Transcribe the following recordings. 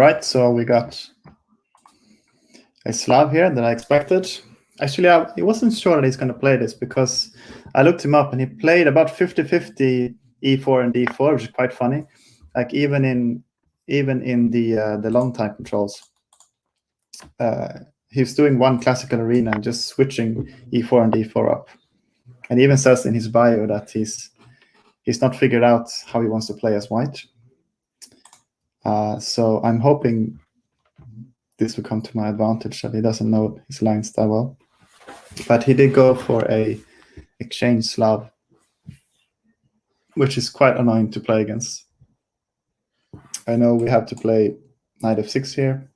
Right, so we got a Slav here that I expected. Actually, I wasn't sure that he's going to play this because I looked him up and he played about 50-50 e4 and d4, which is quite funny. Like even in the long time controls, he's doing one classical arena and just switching e4 and d4 up. And he even says in his bio that he's not figured out how he wants to play as white. So I'm hoping this will come to my advantage, that he doesn't know his lines that well. But he did go for a exchange Slav, which is quite annoying to play against. I know we have to play knight f6 here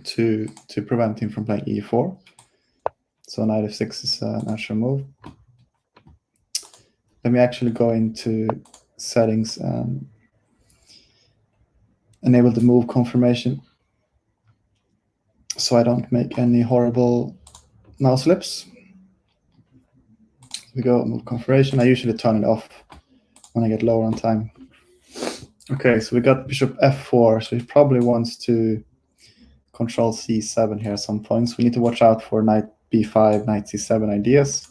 to prevent him from playing e4. So knight f6 is a natural move. Let me actually go into settings and enable the move confirmation so I don't make any horrible mouse slips. We go move confirmation. I usually turn it off when I get lower on time. Okay, so we got bishop f4, so he probably wants to control c7 here at some points. We need to watch out for knight b5, knight c7 ideas.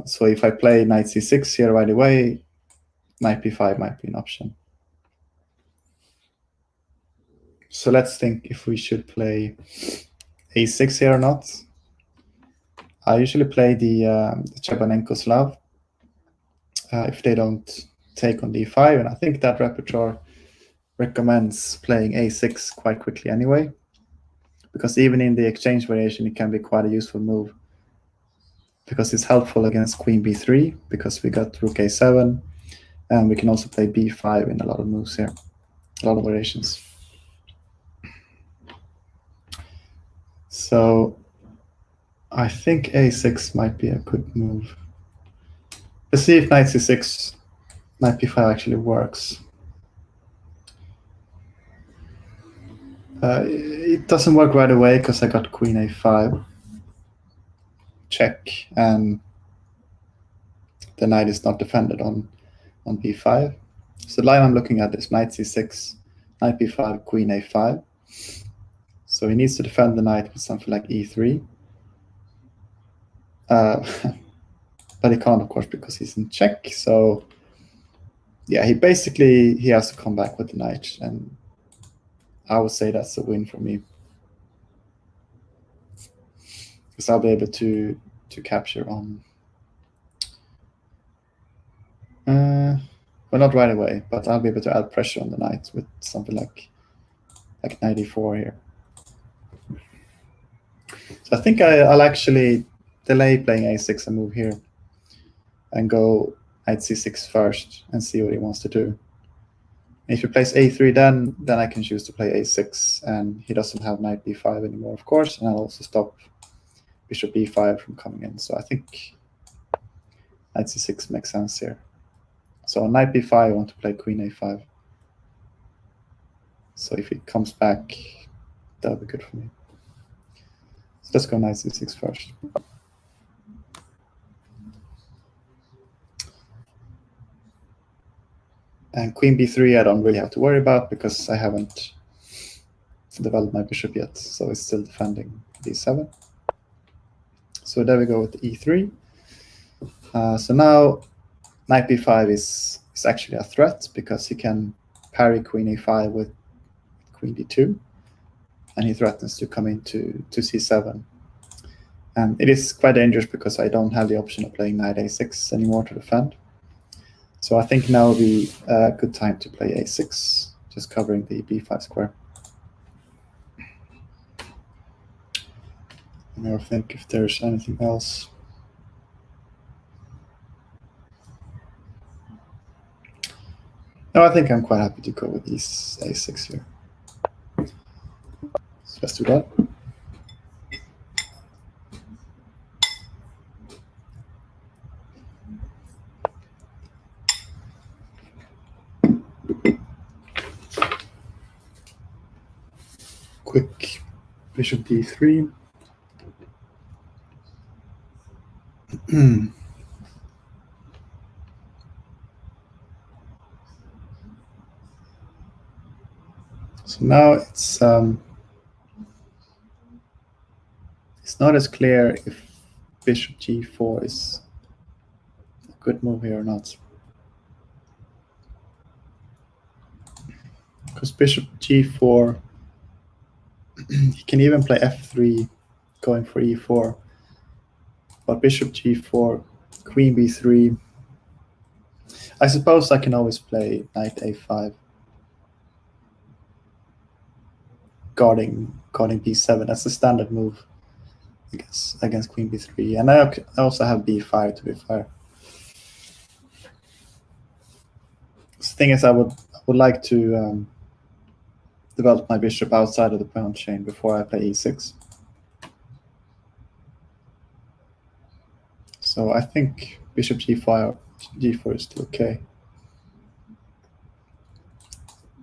So if I play knight c6 here right away, knight b5 might be an option. So let's think if we should play a6 here or not. I usually play the Chebanenko Slav if they don't take on d5, and I think that repertoire recommends playing a6 quite quickly anyway, because even in the exchange variation it can be quite a useful move, because it's helpful against queen b3, because we got rook a7, and we can also play b5 in a lot of moves here, a lot of variations. So I think a6 might be a good move. Let's see if knight c6, knight b5 actually works. It doesn't work right away because I got queen a5. Check, and the knight is not defended on b5. So the line I'm looking at is knight c6, knight b5, queen a5. So he needs to defend the knight with something like e3. But he can't, of course, because he's in check. So yeah, he has to come back with the knight, and I would say that's a win for me, because I'll be able to capture on. Well, not right away, but I'll be able to add pressure on the knight with something like knight e4 here. So I think I'll actually delay playing a6 and move here, and go knight c6 first and see what he wants to do. If he plays a3, then I can choose to play a6, and he doesn't have knight b5 anymore, of course, and I'll also stop bishop b5 from coming in. So I think knight c6 makes sense here. So on knight b5, I want to play queen a5. So if he comes back, that'll be good for me. So let's go knight c6 first. And queen b3 I don't really have to worry about, because I haven't developed my bishop yet, so it's still defending d7. So there we go with e3. So now knight b5 is actually a threat, because he can parry queen a5 with queen d2, and he threatens to come into c7. And it is quite dangerous, because I don't have the option of playing knight a6 anymore to defend. So I think now would be a good time to play a6, just covering the b5 square. I think if there's anything else. No, I think I'm quite happy to go with these a6 here. So let's do that. Quick bishop d3. So So now it's not as clear if bishop g4 is a good move here or not. Because bishop g4, he can even play f3 going for e4. But bishop g4, queen b3. I suppose I can always play knight a5. Guarding b7. That's the standard move against queen b3. And I also have b5 to be fair. The thing is, I would like to develop my bishop outside of the pawn chain before I play e6. So I think bishop g4 is still okay.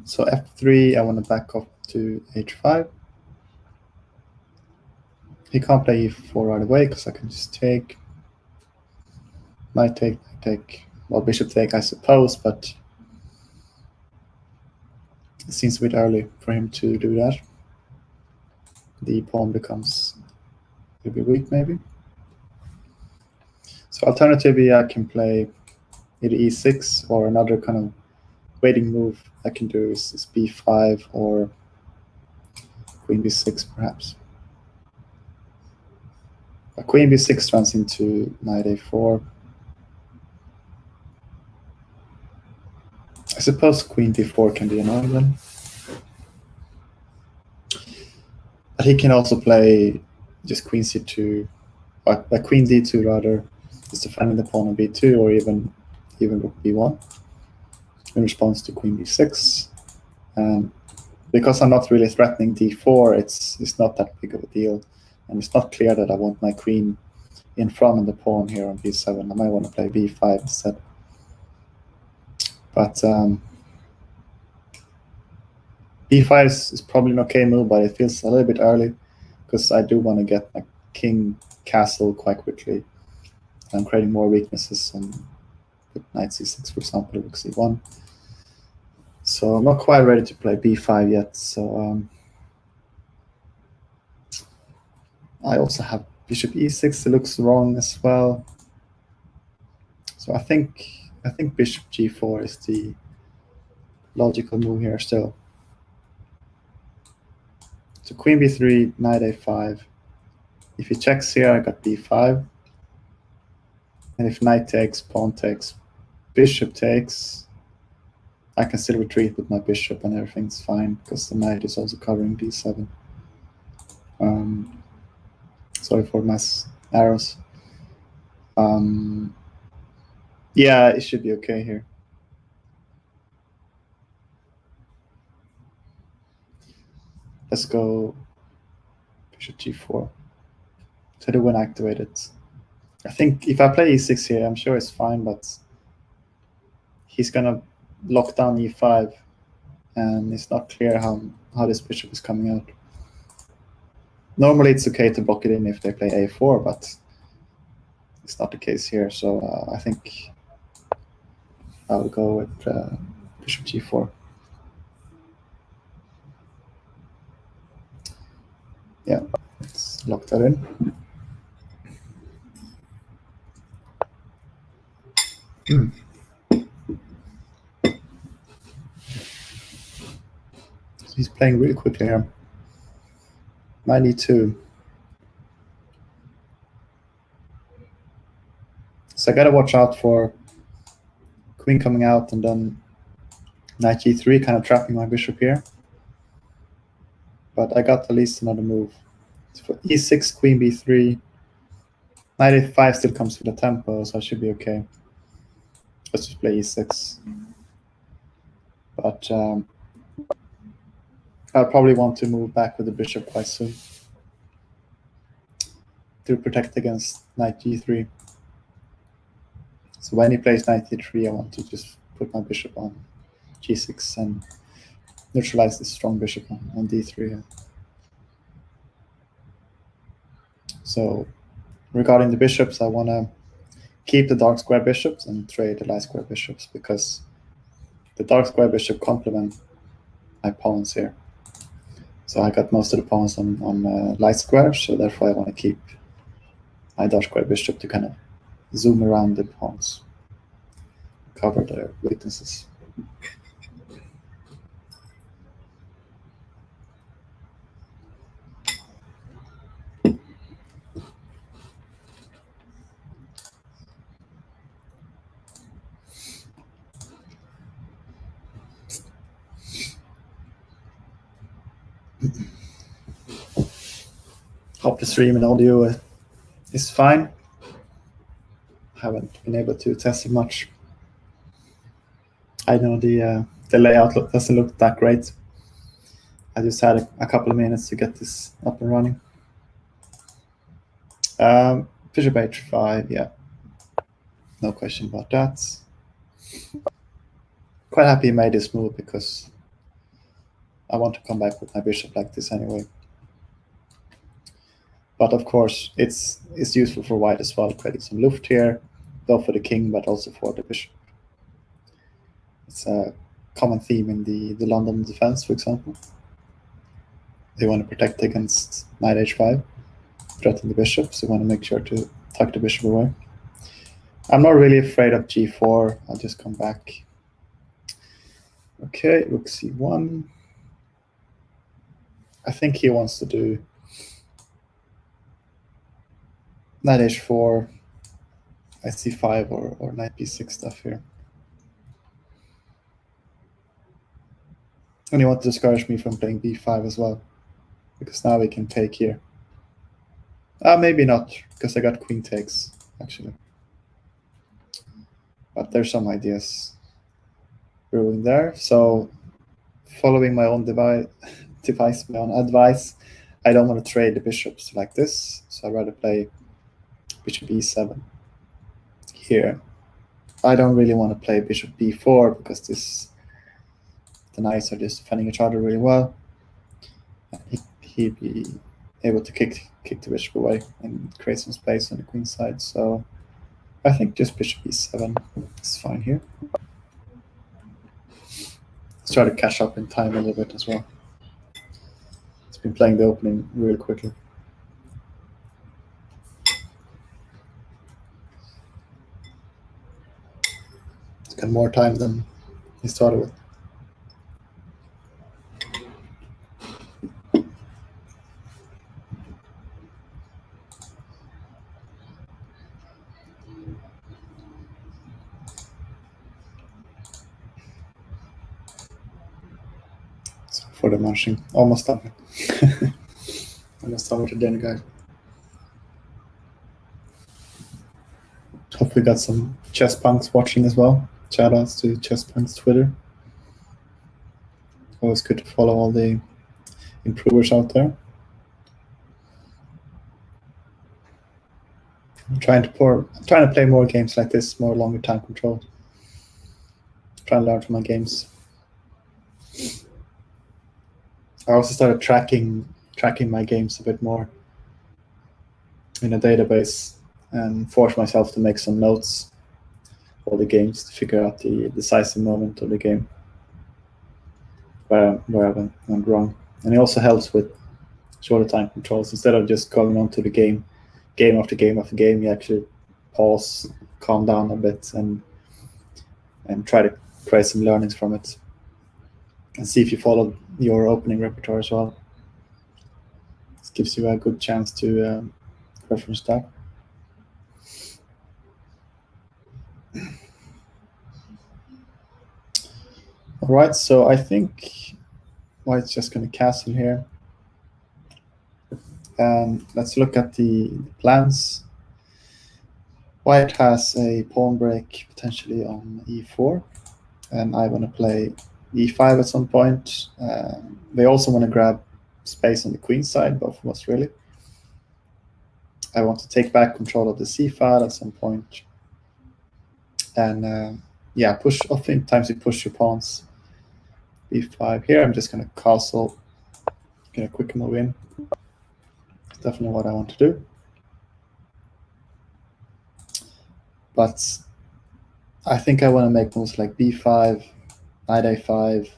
So f3, I want to back off to h5. He can't play e4 right away because I can just take. Might take. Well, bishop take, I suppose, but it seems a bit early for him to do that. The pawn becomes a bit weak, maybe. So alternatively, I can play either e6 or another kind of waiting move I can do is b5 or queen b6, perhaps. A queen b6 runs into knight a4. I suppose queen d4 can be annoying then. But he can also play just queen c2, or queen d2 rather, just defending the pawn on b2, or even rook b1 in response to queen b6. And because I'm not really threatening d4, it's not that big of a deal. And it's not clear that I want my queen in front of the pawn here on b7. I might want to play b5 instead. But b5 is probably an okay move, but it feels a little bit early because I do want to get my king castle quite quickly. I'm creating more weaknesses on knight c6, for example, rook c1. So I'm not quite ready to play b5 yet. So I also have bishop e6. It looks wrong as well. So I think bishop g4 is the logical move here still. So queen b3, knight a5. If he checks here, I got b5. And if knight takes, pawn takes, bishop takes, I can still retreat with my bishop and everything's fine because the knight is also covering b7. Sorry for my arrows. Yeah, it should be okay here. Let's go bishop g4. So the win activated. I think if I play e6 here, I'm sure it's fine, but he's gonna lock down e5, and it's not clear how this bishop is coming out. Normally it's okay to block it in if they play a4, but it's not the case here. So I think I'll go with bishop g4. Yeah, let's lock that in. So he's playing really quickly here. 92. So I gotta watch out for queen coming out and then knight g3, kind of trapping my bishop here. But I got at least another move. So for e6, queen b3, knight a5 still comes with a tempo, so I should be okay. Let's just play e6. But I'll probably want to move back with the bishop quite soon to protect against knight g3. So when he plays knight e3, I want to just put my bishop on g6 and neutralize this strong bishop on d3. So regarding the bishops, I want to keep the dark square bishops and trade the light square bishops because the dark square bishop complement my pawns here. So I got most of the pawns on light square, so therefore I want to keep my dark square bishop to kind of zoom around the pawns, cover their weaknesses. Hope the stream and audio is fine. Haven't been able to test it much. I know the layout doesn't look that great. I just had a couple of minutes to get this up and running. Bishop h5, yeah. No question about that. Quite happy he made this move because I want to come back with my bishop like this anyway. But of course, it's useful for white as well, creating some luft here, both for the king but also for the bishop. It's a common theme in the London defense, for example. They want to protect against knight h5, threaten the bishop, so they want to make sure to tuck the bishop away. I'm not really afraid of g4. I'll just come back. Okay, rook c1. I think he wants to do knight h4, knight c5, or knight b6 stuff here. And he wants to discourage me from playing b5 as well, because now we can take here. Maybe not, because I got queen takes, actually. But there's some ideas brewing there. So following my own my own advice, I don't want to trade the bishops like this. So I'd rather play bishop e7 here. I don't really want to play bishop b4 because the knights are just defending each other really well. He'd be able to kick the bishop away and create some space on the queen side. So I think just bishop e7 is fine here. Let's try to catch up in time a little bit as well. It's been playing the opening really quickly. It's got more time than he started with. So for the munching, almost done. Almost done with the dinner, guys. Hope we got some chess punks watching as well. Shout outs to chess punks Twitter. Always good to follow all the improvers out there. I'm trying to play more games like this, more longer time control. Trying to learn from my games. I also started tracking my games a bit more in a database and force myself to make some notes for the games to figure out the decisive moment of the game, where I went wrong. And it also helps with shorter time controls. Instead of just going on to the game after game after game, you actually pause, calm down a bit, and try to create some learnings from it. And see if you follow your opening repertoire as well. This gives you a good chance to reference that. All right, so I think white's just going to castle here. And let's look at the plans. White has a pawn break potentially on e4, and I want to play e5 at some point. They also want to grab space on the queen side, both of us really. I want to take back control of the c file at some point. And yeah, oftentimes you push your pawns. b5 here, I'm just going to castle, get a quick move in. It's definitely what I want to do. But I think I want to make moves like b5, knight a5,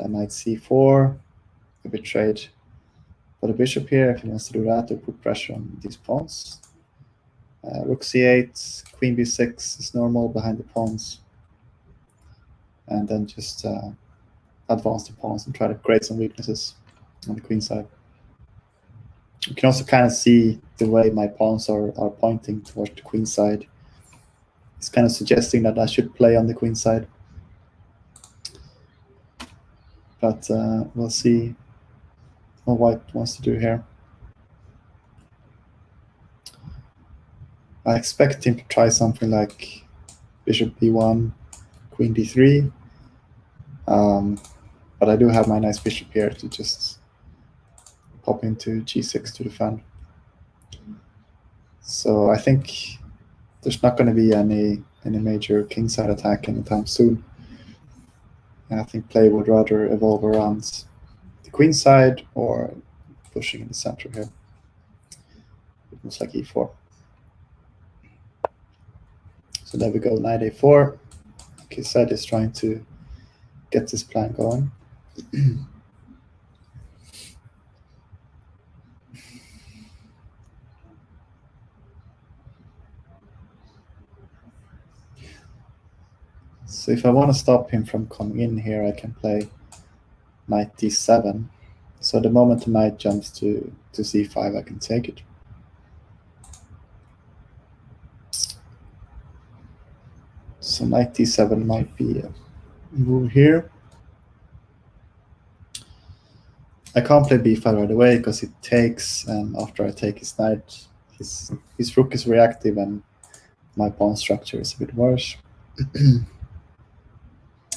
knight c4, a bit trade for the bishop here if he wants to do that, to put pressure on these pawns. Rook c8, queen b6 is normal behind the pawns. And then just advance the pawns and try to create some weaknesses on the queen side. You can also kind of see the way my pawns are pointing towards the queen side. It's kind of suggesting that I should play on the queen side. But we'll see what white wants to do here. I expect him to try something like bishop b1, queen d3. But I do have my nice bishop here to just pop into g6 to defend. So I think there's not going to be any major kingside attack anytime soon. And I think play would rather evolve around the queen side or pushing in the center here. It looks like e4. So there we go, knight a4. Like I said, is trying to get this plan going. So if I want to stop him from coming in here, I can play knight d7. So the moment the knight jumps to c5, I can take it. So knight d7 might be a move here. I can't play b5 right away because it takes, and after I take his knight, his rook is reactive and my pawn structure is a bit worse.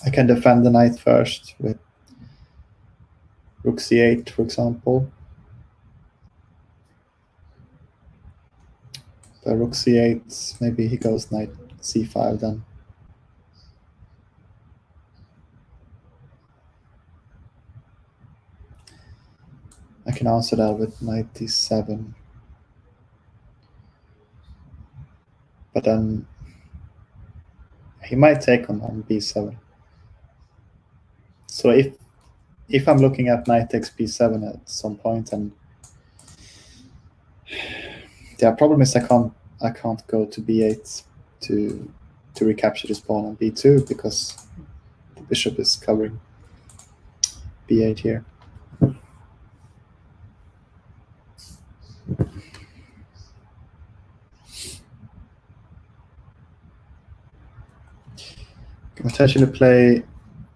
I can defend the knight first with rook c8, for example. By rook c8, maybe he goes knight c5 then. I can answer that with knight d7. But then he might take on b7. So if I'm looking at knight takes b7 at some point, and the problem is I can't go to b8 to recapture this pawn on b2 because the bishop is covering b8 here. Can potentially play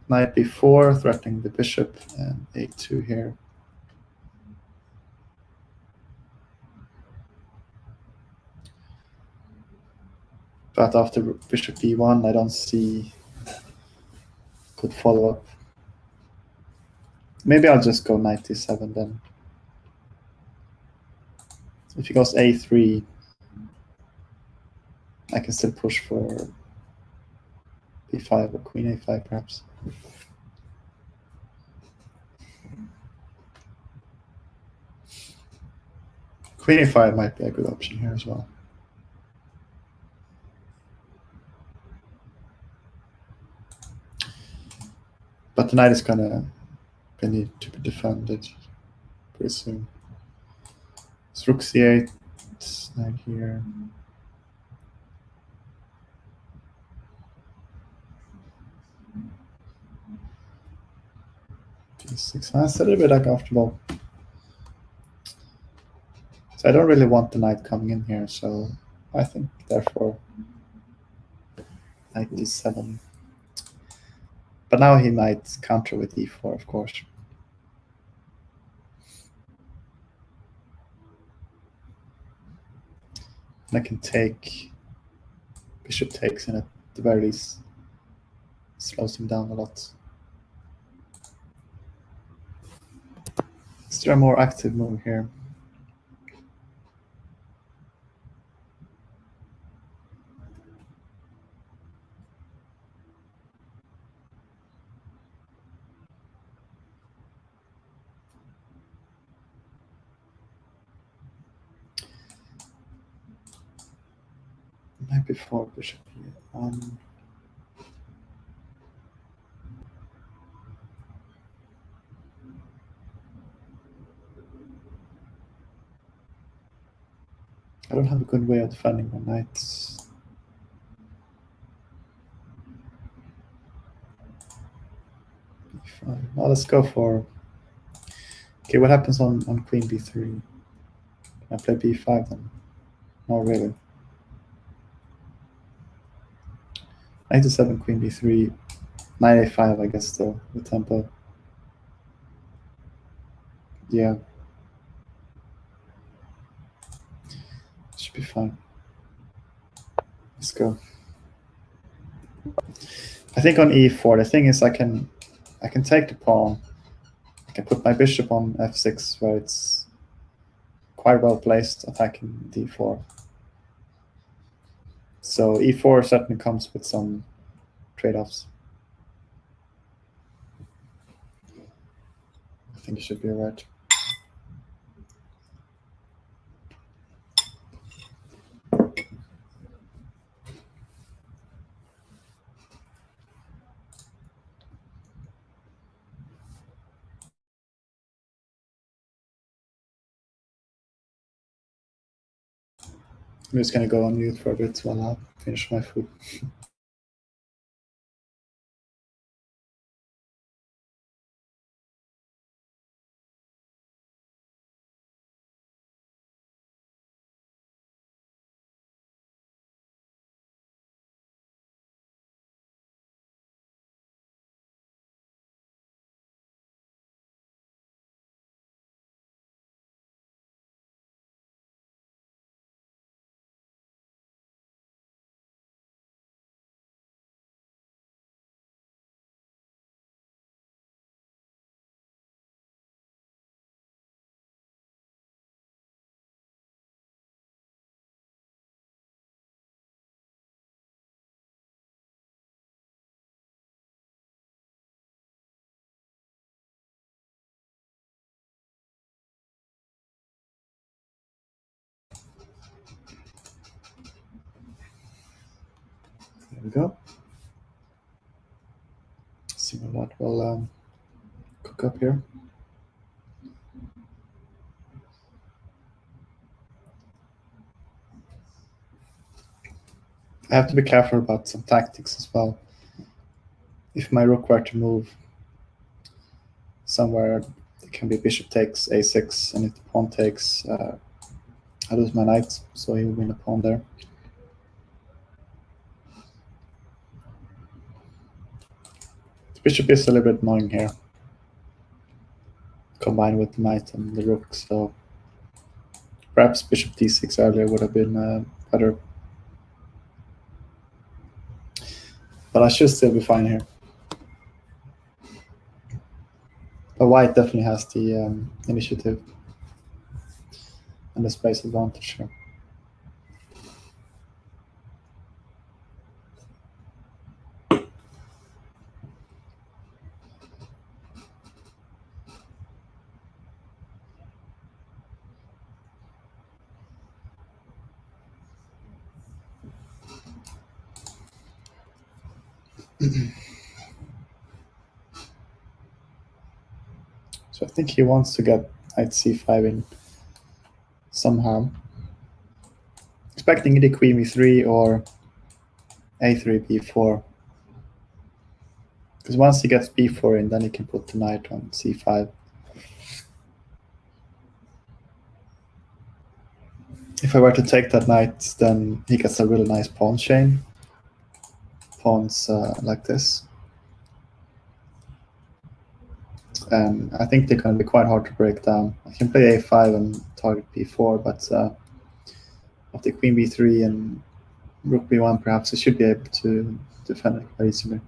knight b4, threatening the bishop, and a2 here. But after bishop b1, I don't see good follow-up. Maybe I'll just go knight d7 then. If he goes a3, I can still push for b5 or queen a5 perhaps. Queen a5 might be a good option here as well. But the knight is gonna need to be defended pretty soon. It's rook c8, knight here. d6. That's a little bit uncomfortable. So I don't really want the knight coming in here, so I think therefore knight d7. But now he might counter with e4, of course. And I can take bishop takes, and at the very least slows him down a lot. Is there a more active move here? Knight before bishop e1. I don't have a good way of defending my knights. Well, let's go for... Okay, what happens on queen b3? I play b5 then? No, really. Knight to7, queen b3, knight a5, I guess, still, the tempo. Yeah. Should be fine. Let's go. I think on e4, the thing is I can take the pawn. I can put my bishop on f6 where it's quite well placed attacking d4. So e4 certainly comes with some trade-offs. I think you should be right. I'm just gonna go on mute for a bit while I finish my food. There we go. Let's see what will cook up here. I have to be careful about some tactics as well. If my rook were to move somewhere, it can be bishop takes a6, and if the pawn takes, I lose my knight, so he will win a pawn there. The bishop is a little bit annoying here, combined with the knight and the rook, so perhaps bishop d6 earlier would have been better. But I should still be fine here. But white definitely has the initiative and the space advantage here. So I think he wants to get knight c5 in somehow. Expecting either queen b3 or a3, b4. Because once he gets b4 in, then he can put the knight on c5. If I were to take that knight, then he gets a really nice pawn chain. Pawns like this. And I think they're going to be quite hard to break down. I can play a5 and target b4, but after queen b3 and rook b1, perhaps I should be able to defend it quite easily.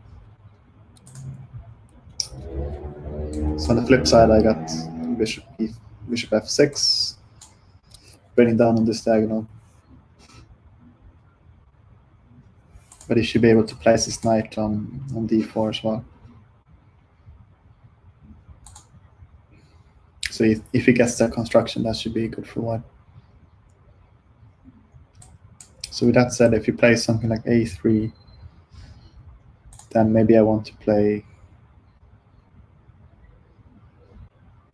So on the flip side, I got bishop f6, bringing down on this diagonal. But he should be able to place his knight on d4 as well. So if he gets that construction, that should be good for white. So with that said, if you play something like a3, then maybe I want to play...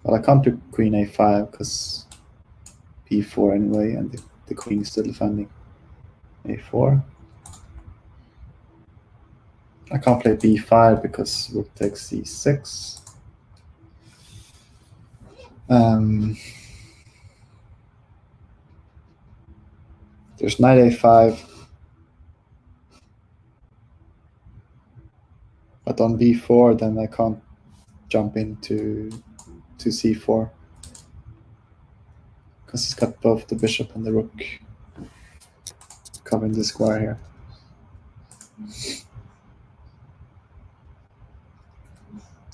Well, I can't do queen a5 because b4 anyway, and the queen is still defending. A4. I can't play b5 because rook takes c6. There's knight a5. But on b4, then I can't jump into c4. Because he's got both the bishop and the rook covering the square here.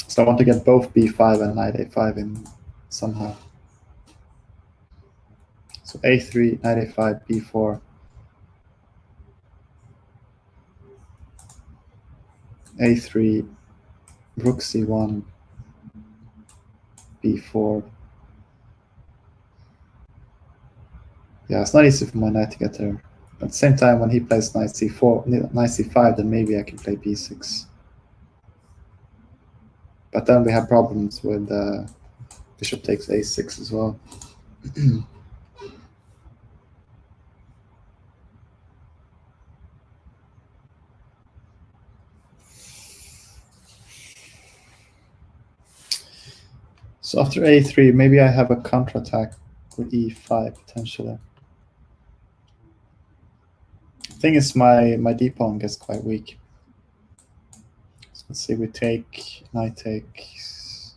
So I want to get both b5 and knight a5 in somehow. So a3, knight a5, b4. a3, rook c1, b4. Yeah, it's not easy for my knight to get there. At the same time, when he plays knight c4, knight c5, then maybe I can play b6. But then we have problems with bishop takes a6 as well. So after a3, maybe I have a counterattack with e5 potentially. The thing is, my d-pawn gets quite weak. So let's see, we take, knight takes.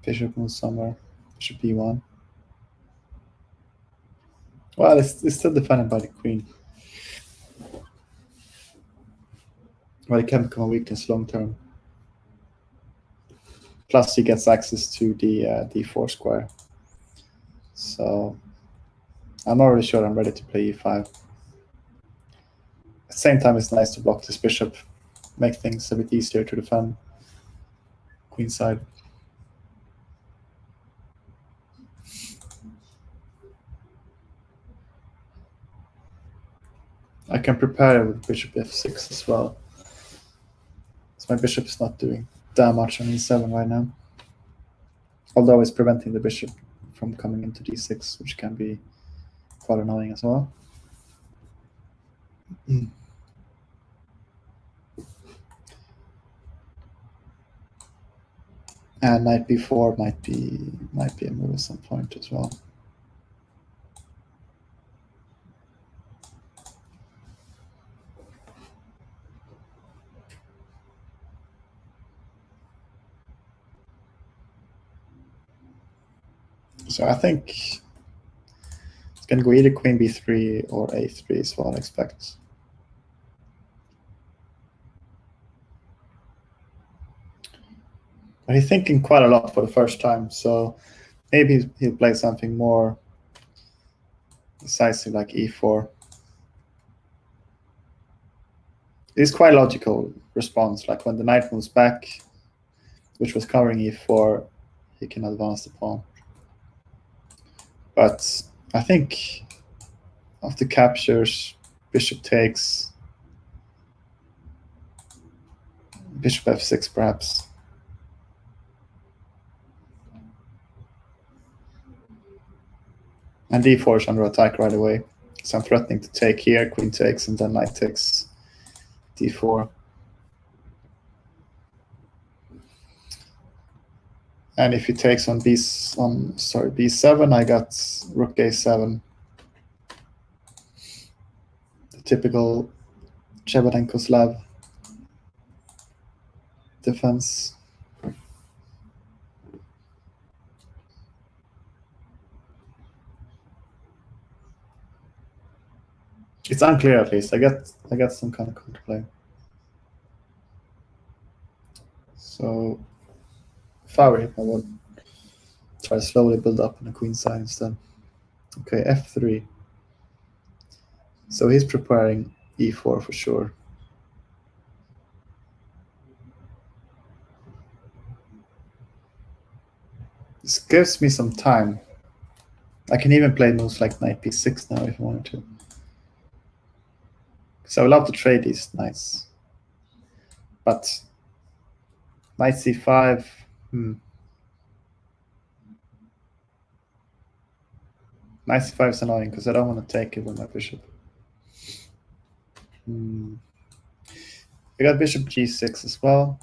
Bishop moves somewhere. Bishop e1. Well, it's still defended by the queen. But it can become a weakness long term. Plus, he gets access to the d4 square. So I'm not really sure I'm ready to play e5. At the same time, it's nice to block this bishop, make things a bit easier to defend queenside. I can prepare with bishop f6 as well. So my bishop is not doing that much on e7 right now. Although it's preventing the bishop from coming into d6, which can be quite annoying as well. And knight b4 might be a move at some point as well. So I think it's going to go either queen b3 or a3 is what I expect. But he's thinking quite a lot for the first time, so maybe he'll play something more decisive like e4. It's quite a logical response, like when the knight moves back, which was covering e4, he can advance the pawn. But I think after captures, bishop takes, bishop f6 perhaps. And d4 is under attack right away. So I'm threatening to take here, queen takes, and then knight takes d4. And if he takes on b7, I got rook a7. The typical Chevadenko-Slav defense. It's unclear at least. I got some kind of counterplay. So if I were him, I would try to slowly build up on the queen side instead. Okay, f3. So he's preparing e4 for sure. This gives me some time. I can even play moves like knight b6 now if I wanted to. So I would love to trade these knights. But Knight c5. Knight c5 is annoying because I don't want to take it with my bishop. I got bishop g6 as well.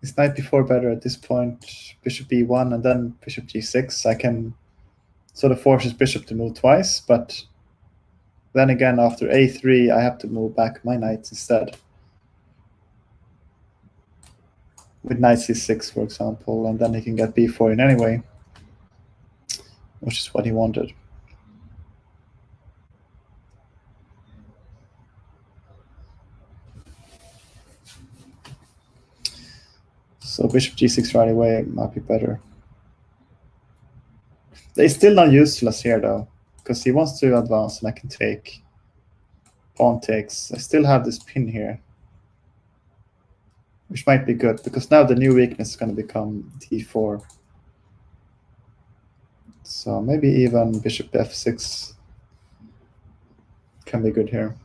Is knight b4 better at this point? Bishop b1 and then bishop g6. I can sort of force his bishop to move twice, but then again, after a3, I have to move back my knights instead. With knight c6, for example, and then he can get b4 in anyway, which is what he wanted. So bishop g6 right away might be better. They're still not useless here, though, because he wants to advance and I can take. Pawn takes. I still have this pin here, which might be good, because now the new weakness is going to become d4. So maybe even bishop f6 can be good here.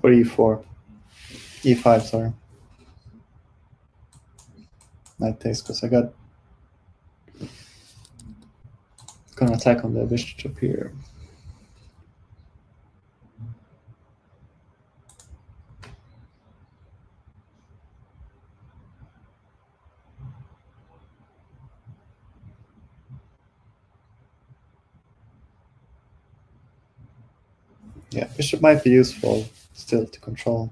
Or e4. e5, sorry. Knight takes, because I got gonna attack on the bishop here. Yeah, bishop might be useful still to control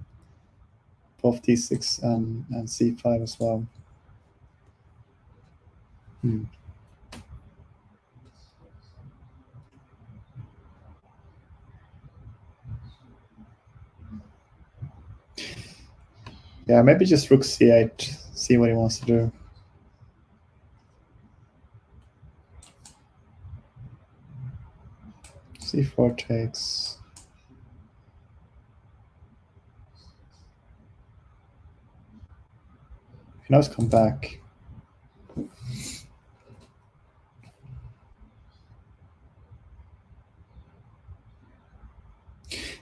both d6 and c5 as well. Yeah, maybe just rook c8, see what he wants to do. c4 takes. He knows come back.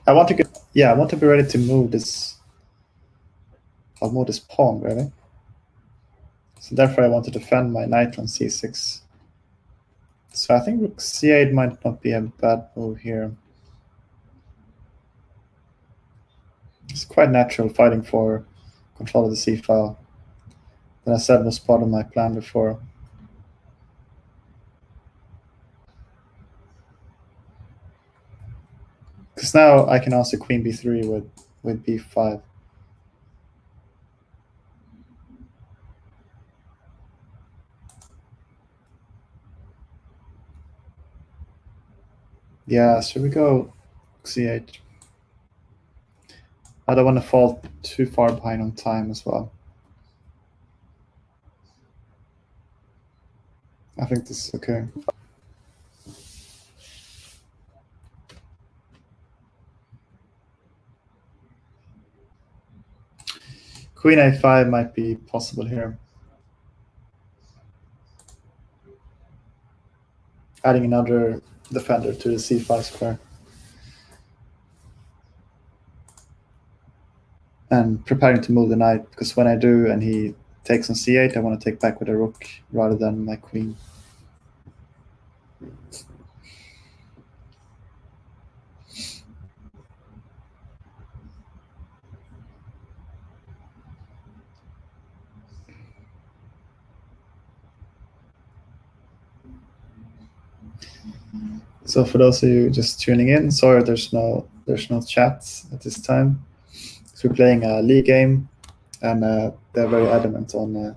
I want to get, I want to be ready to move this. I'll move this pawn, really. So therefore I want to defend my knight on c6. So I think rook c8 might not be a bad move here. It's quite natural fighting for control of the c-file. That I said was part of my plan before. Because now I can also queen b3 with b5. Yeah, should we go c8? I don't want to fall too far behind on time as well. I think this is okay. Queen a5 might be possible here. Adding another defender to the c5 square. And preparing to move the knight, because when I do and he takes on c8, I want to take back with a rook rather than my queen. So for those of you just tuning in, sorry there's no chats at this time. So we're playing a league game, and they're very adamant on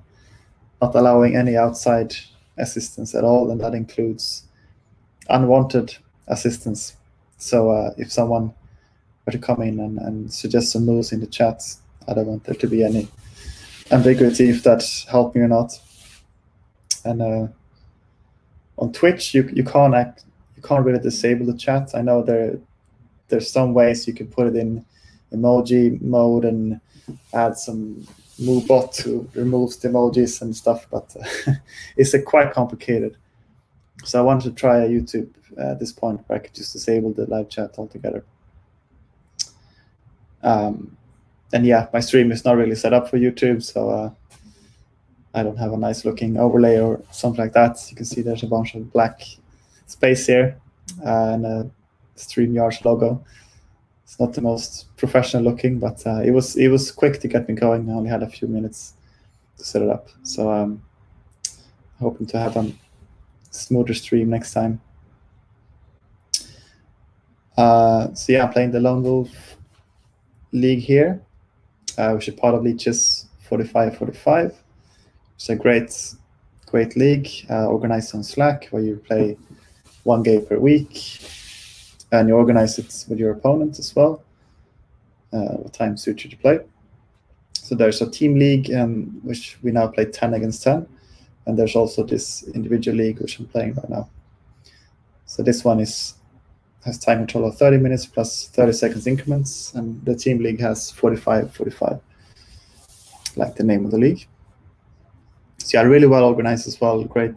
not allowing any outside assistance at all, and that includes unwanted assistance. So if someone were to come in and suggest some moves in the chats, I don't want there to be any ambiguity if that's helping or not. And on Twitch, you can't really disable the chat. I know there's some ways you can put it in emoji mode and add some move bot to remove the emojis and stuff, but it's quite complicated So I wanted to try a YouTube at this point where I could just disable the live chat altogether. And yeah, my stream is not really set up for YouTube, so I don't have a nice looking overlay or something like that. You can see there's a bunch of black space here and a StreamYard logo. It's not the most professional looking, but it was quick to get me going. I only had a few minutes to set it up, so hoping to have a smoother stream next time. So yeah, I'm playing the LoneWolf League here, which is part of Lichess4545. It's a great league organized on Slack where you play 1 game per week, and you organize it with your opponent as well. What time suits you to play? So there's a team league, which we now play 10 against 10, and there's also this individual league which I'm playing right now. So this one has time control of 30 minutes plus 30 seconds increments, and the team league has 45-45, like the name of the league. So yeah, really well organized as well. Great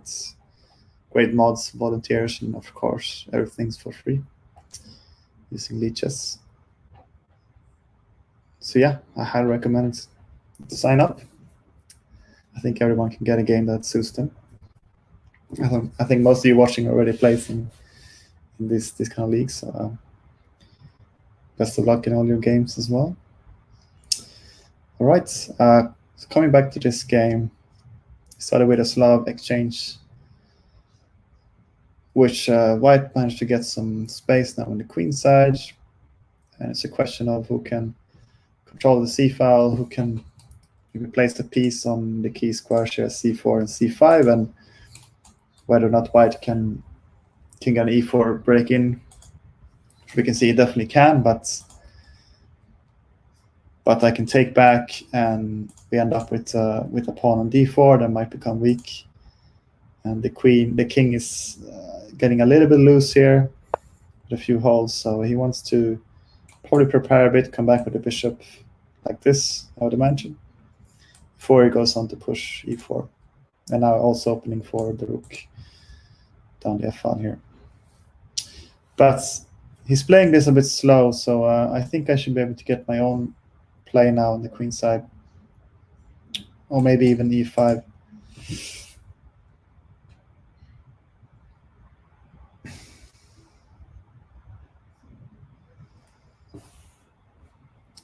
mods, volunteers, and of course everything's for free using Lichess. So yeah, I highly recommend to sign up. I think everyone can get a game that suits them. I think most of you watching already plays in this kind of league, so best of luck in all your games as well. All right, so coming back to this game, started with a Slav exchange, which White managed to get some space now on the queen side, and it's a question of who can control the c file, who can replace the piece on the key squares here, c4 and c5, and whether or not White can get an e4 break in. We can see it definitely can, but I can take back, and we end up with a pawn on d4 that might become weak, and the king is getting a little bit loose here with a few holes, so he wants to probably prepare a bit, come back with the bishop like this, I would imagine, before he goes on to push e4, and now also opening for the rook down the f file here. But he's playing this a bit slow, so I think I should be able to get my own play now on the queen side, or maybe even e5.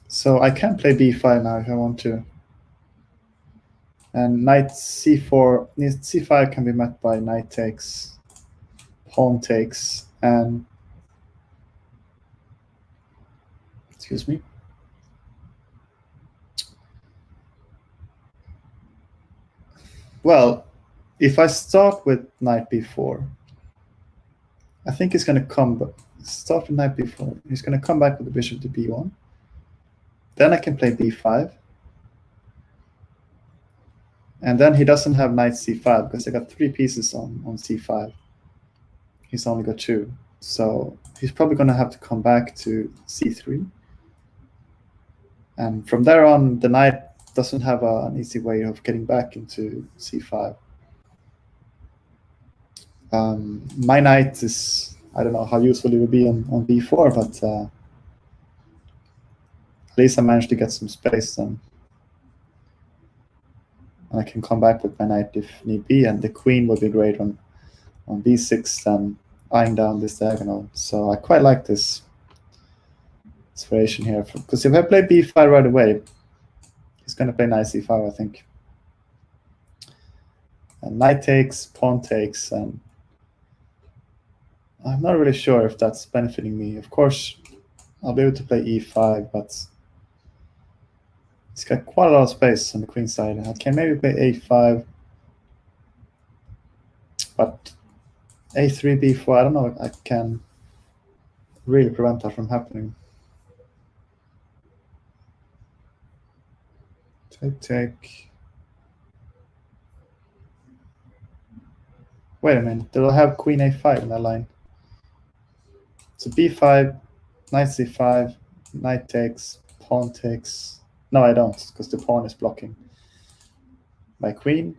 So I can play b5 now if I want to. And knight c4, c5 can be met by knight takes, pawn takes, and excuse me. Well, if I start with knight b4, I think he's going to start with knight b4. He's going to come back with the bishop to b1. Then I can play b5. And then he doesn't have knight c5 because I got 3 pieces on c5. He's only got 2. So he's probably going to have to come back to c3. And from there on, the knight doesn't have an easy way of getting back into c5. My knight is, I don't know how useful it will be on b4, but at least I managed to get some space then. And I can come back with my knight if need be, and the queen would be great on b6 and eyeing down this diagonal. So I quite like this variation here, because if I play b5 right away, he's going to play knight c5, I think. And knight takes, pawn takes, and I'm not really sure if that's benefiting me. Of course, I'll be able to play e5, but he's got quite a lot of space on the queen side. I can maybe play a5, but a3, b4, I don't know if I can really prevent that from happening. Take. Wait a minute, they'll have queen a5 in that line. So b5, knight c5, knight takes, pawn takes. No, I don't, because the pawn is blocking my queen.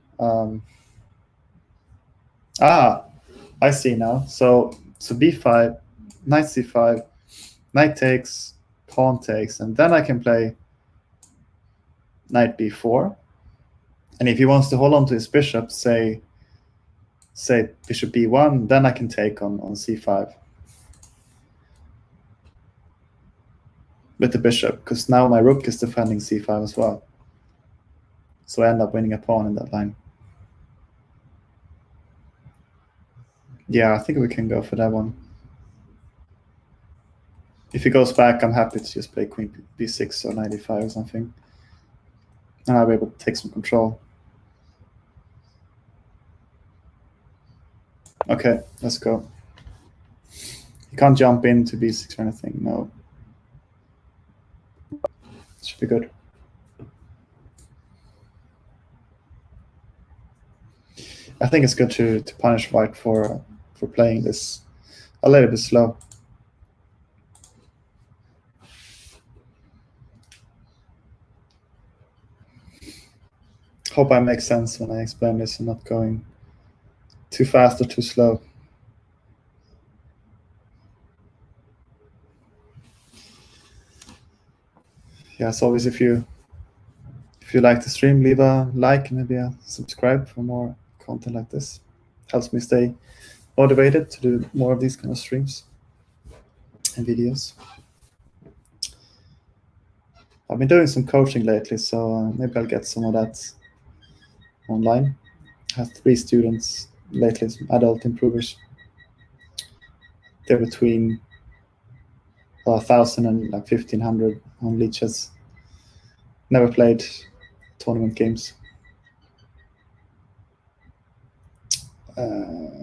I see now. So b5, knight c5, knight takes, pawn takes, and then I can play knight b4. And if he wants to hold on to his bishop, say bishop b1, then I can take on c5 with the bishop, because now my rook is defending c5 as well. So I end up winning a pawn in that line. Yeah, I think we can go for that one. If he goes back, I'm happy to just play queen b6 or knight e5 or something. And I'll be able to take some control. Okay, let's go. You can't jump into b6 or anything, no. Should be good. I think it's good to punish white for playing this a little bit slow. Hope I make sense when I explain this and not going too fast or too slow. Yeah, as always, if you like the stream, leave a like and maybe a subscribe for more content like this. Helps me stay motivated to do more of these kind of streams and videos. I've been doing some coaching lately, so maybe I'll get some of that online. I have 3 students lately, some adult improvers. They're between 1,000 and like 1,500 on Lichess. Never played tournament games.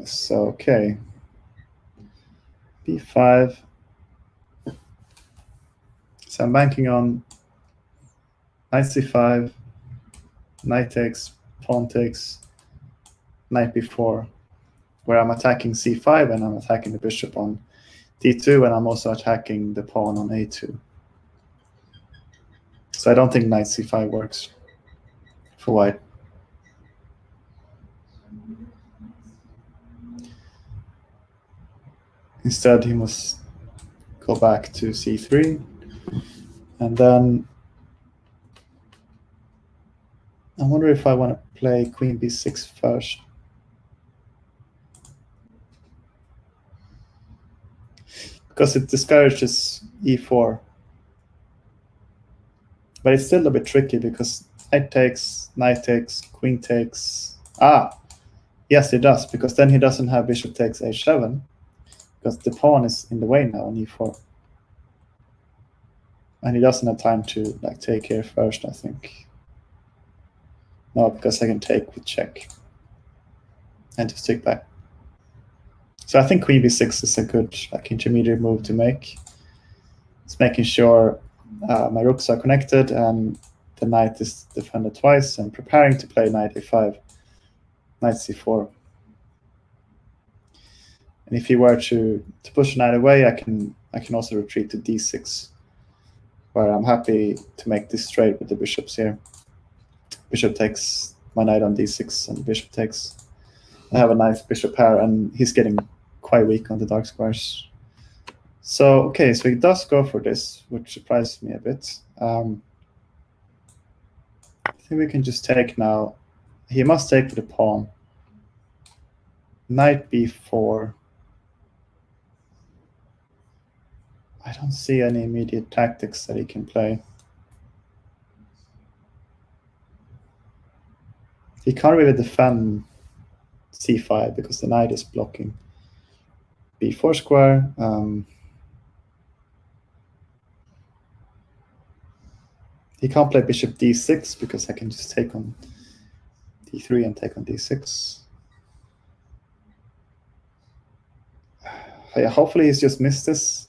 So, okay. b5. So I'm banking on knight c5, knight takes, pawn takes, knight b4, where I'm attacking c5 and I'm attacking the bishop on d2, and I'm also attacking the pawn on a2. So I don't think knight c5 works for white. Instead, he must go back to c3, and then I wonder if I want to play queen b6 first. Because it discourages e4. But it's still a bit tricky because knight takes, queen takes. Ah, yes, it does, because then he doesn't have bishop takes h7, because the pawn is in the way now on e4. And he doesn't have time to like take here first, I think. No, because I can take with check and just take back. So I think queen b6 is a good like intermediate move to make. It's making sure my rooks are connected and the knight is defended twice, and preparing to play knight a5, knight c4. And if he were to push a knight away, I can also retreat to d6, where I'm happy to make this straight with the bishops here. Bishop takes, my knight on d6, and bishop takes. I have a nice bishop pair, and he's getting quite weak on the dark squares. So, okay, so he does go for this, which surprised me a bit. I think we can just take now. He must take with the pawn. Knight b4. I don't see any immediate tactics that he can play. He can't really defend c5 because the knight is blocking b4 square. He can't play bishop d6 because I can just take on d3 and take on d6. Yeah, hopefully he's just missed this.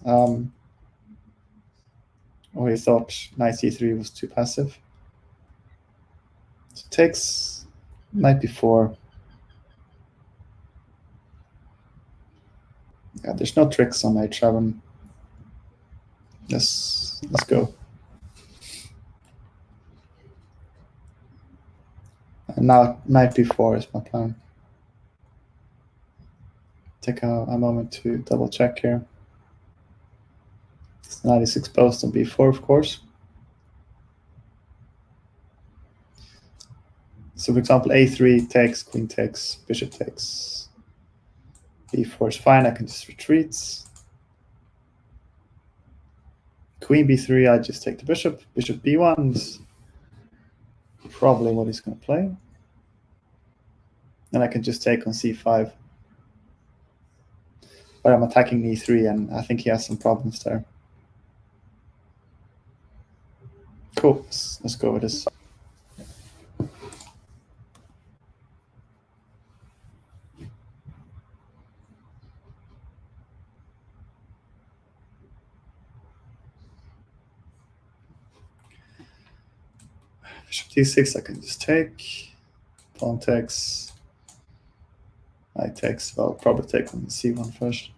Or he thought knight c3 was too passive. So takes knight b4. Yeah, there's no tricks on h7. Let's go. And now knight b4 is my plan. take a moment to double check here. This knight is exposed on b4, of course. So for example, a3 takes, queen takes, bishop takes. b4 is fine, I can just retreat. Queen b3, I just take the bishop. Bishop b1 is probably what he's going to play. And I can just take on c5. But I'm attacking e3, and I think he has some problems there. Cool, let's go with this. Bishop d6, I can just take. Pawn takes. Knight takes. Well, I'll probably take on c1 first.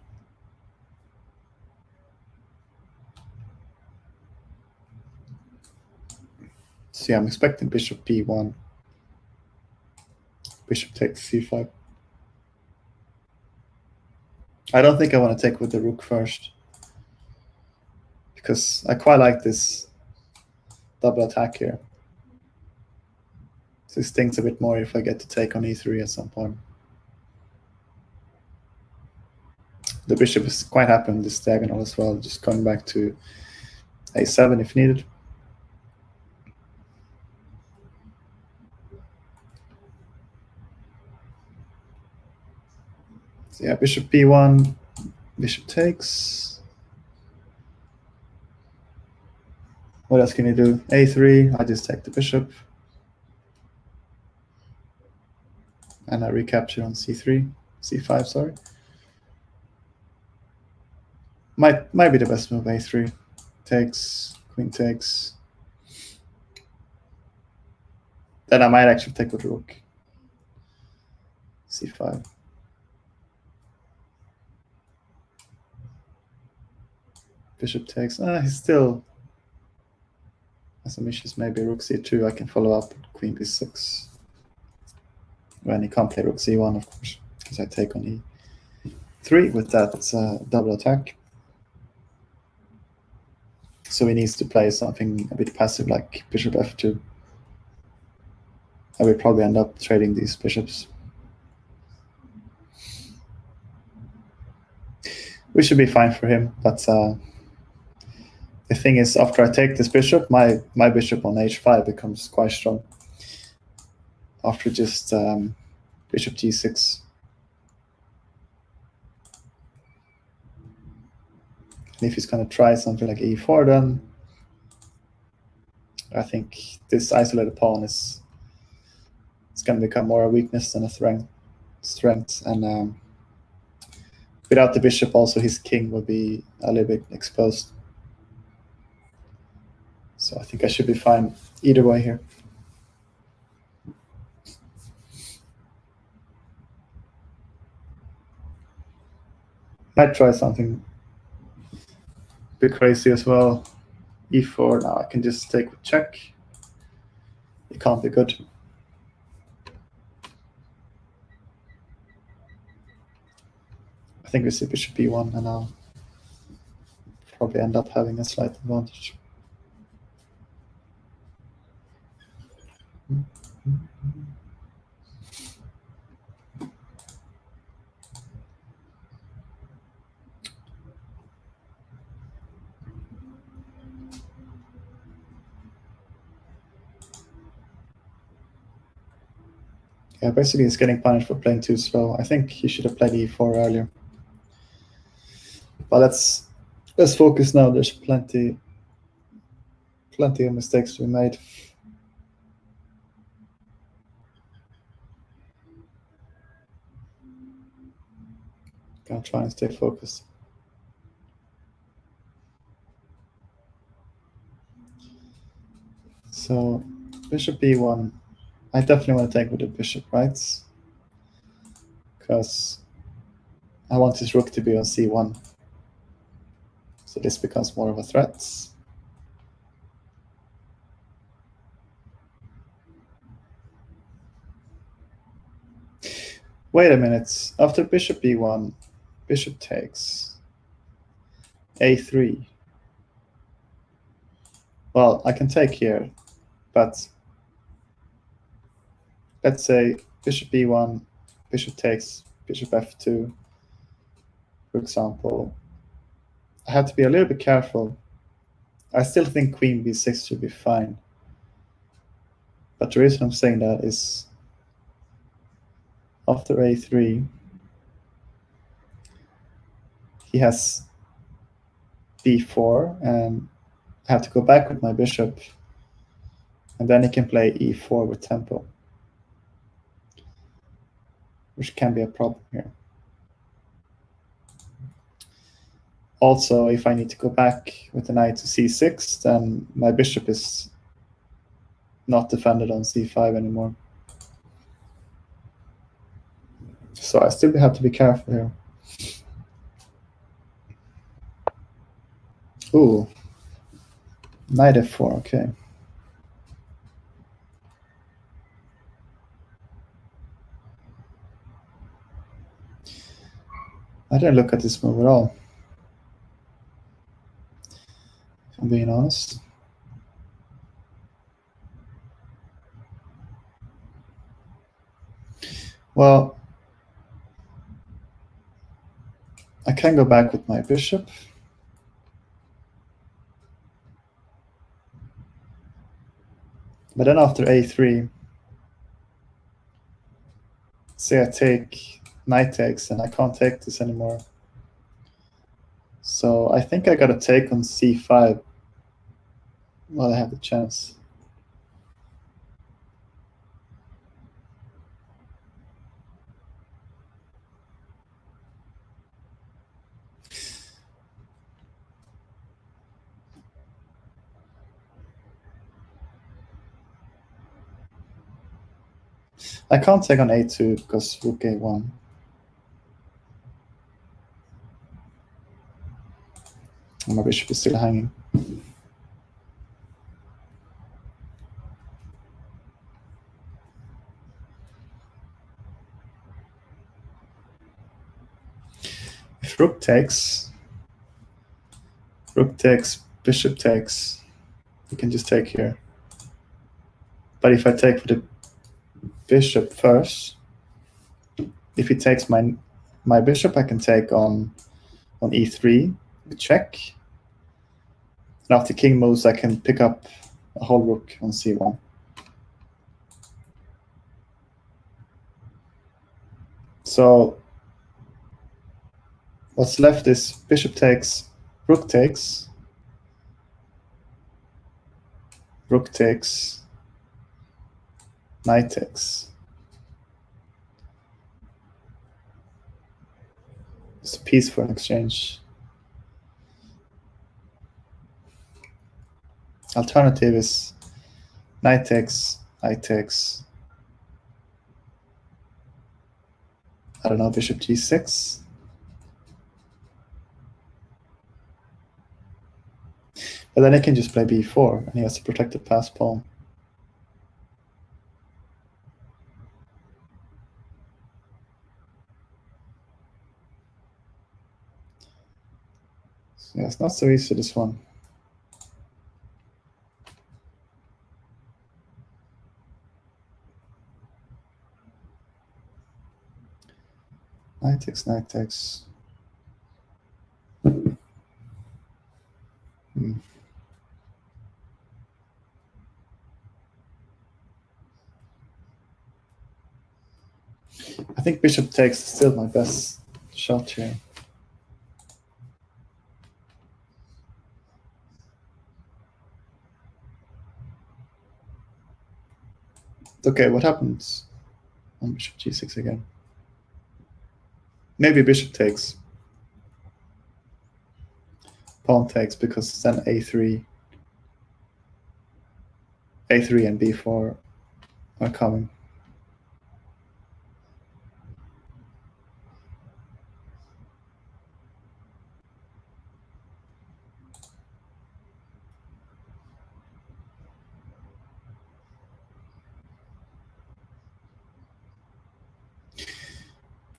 See, I'm expecting bishop b1. Bishop takes c5. I don't think I want to take with the rook first, because I quite like this double attack here. So it stings a bit more if I get to take on e3 at some point. The bishop is quite happy on this diagonal as well, just going back to a7 if needed. So yeah, bishop b1, bishop takes. What else can you do? a3, I just take the bishop. And I recapture on c3, c5, sorry. Might be the best move, a3. Takes, queen takes. Then I might actually take with rook. c5. Bishop takes. He still has some issues. Maybe rook c2. I can follow up with queen b6. When he can't play rook c1, of course, because I take on e3 with that double attack. So he needs to play something a bit passive like bishop f2. I will probably end up trading these bishops. We should be fine for him, but the thing is, after I take this bishop, my bishop on h5 becomes quite strong. After just bishop g6. And if he's going to try something like e4, then I think this isolated pawn is going to become more a weakness than a strength. And without the bishop, also his king will be a little bit exposed. So I think I should be fine either way here. Might try something a bit crazy as well. e4, now I can just take with check. It can't be good. I think we see bishop b1, and I'll probably end up having a slight advantage. Yeah, basically he's getting punished for playing too slow. I think he should have played e4 earlier. But let's focus now. There's plenty of mistakes to be made. Gonna try and stay focused. So bishop b1. I definitely want to take with the bishop, right? Because I want his rook to be on c1. So this becomes more of a threat. Wait a minute. After bishop b1, Bishop takes. A3. Well, I can take here, but let's say bishop b1, bishop takes, bishop f2, for example. I have to be a little bit careful. I still think queen b6 should be fine. But the reason I'm saying that is after a3, he has b4, and I have to go back with my bishop, and then he can play e4 with tempo, which can be a problem here. Also, if I need to go back with the knight to c6, then my bishop is not defended on c5 anymore. So I still have to be careful here. Ooh, knight f4, okay. I didn't look at this move at all, if I'm being honest. Well, I can go back with my bishop. But then after a3, say I take knight takes, and I can't take this anymore. So I think I got to take on c5 while I have the chance. I can't take on a2 because rook a1. And my bishop is still hanging. If rook takes, bishop takes, you can just take here. But if I take for the bishop first, if he takes my bishop, I can take on e3, check. And after king moves, I can pick up a whole rook on c1. So what's left is bishop takes, rook takes, rook takes, knight takes. It's a piece for an exchange. Alternative is knight takes, knight takes. I don't know, bishop g6. But then I can just play b4, and he has a protected pass pawn. So yeah, it's not so easy, this one. Knight takes, knight takes. I think bishop takes is still my best shot here. Okay, what happens on bishop g6 again? Maybe bishop takes. Pawn takes, because then a3 and b4 are coming.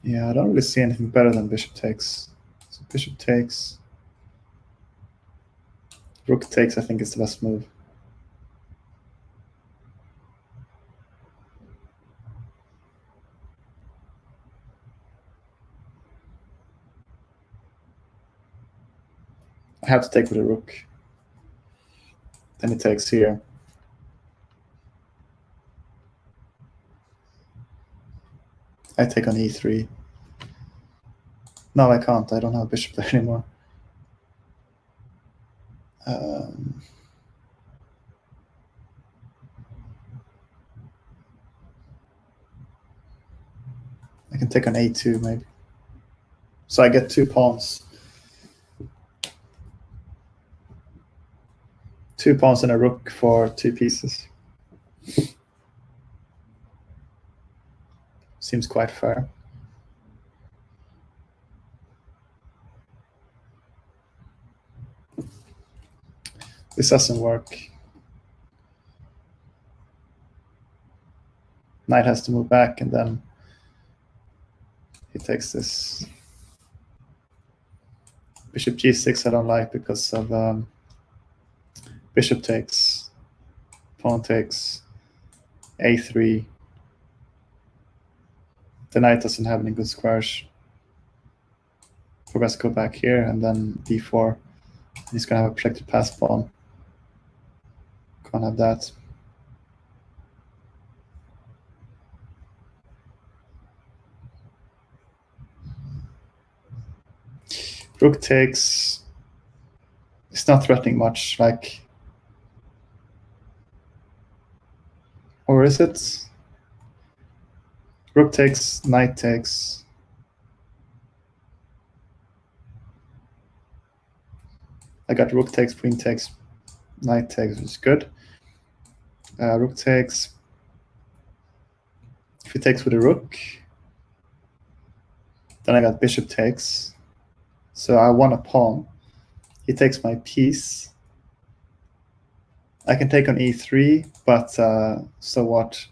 Yeah, I don't really see anything better than bishop takes. So bishop takes. Rook takes, I think, is the best move. I have to take with a rook. Then he takes here. I take on e3. No, I can't. I don't have a bishop there anymore. I can take on a2 maybe. So I get 2 pawns. 2 pawns and a rook for 2 pieces. Seems quite fair. This doesn't work. Knight has to move back, and then he takes this. Bishop g6 I don't like because of bishop takes, pawn takes, a3. The knight doesn't have any good squares. We're best go back here, and then b4. He's going to have a protected pass pawn. Can't have that. Rook takes. It's not threatening much, like. Or is it? Rook takes, knight takes. I got rook takes, queen takes, knight takes, which is good. Rook takes. If he takes with a rook, then I got bishop takes. So I won a pawn. He takes my piece. I can take on e3, but so what?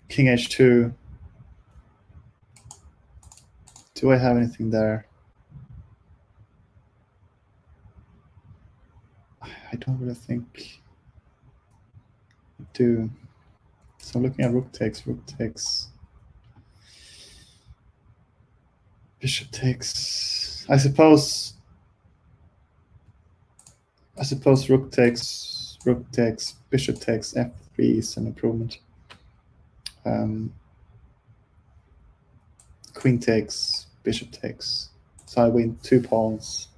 King h2. Do I have anything there? I don't really think I do. So I'm looking at rook takes, bishop takes. I suppose rook takes, bishop takes, f3 is an improvement. Queen takes, bishop takes. So I win 2 pawns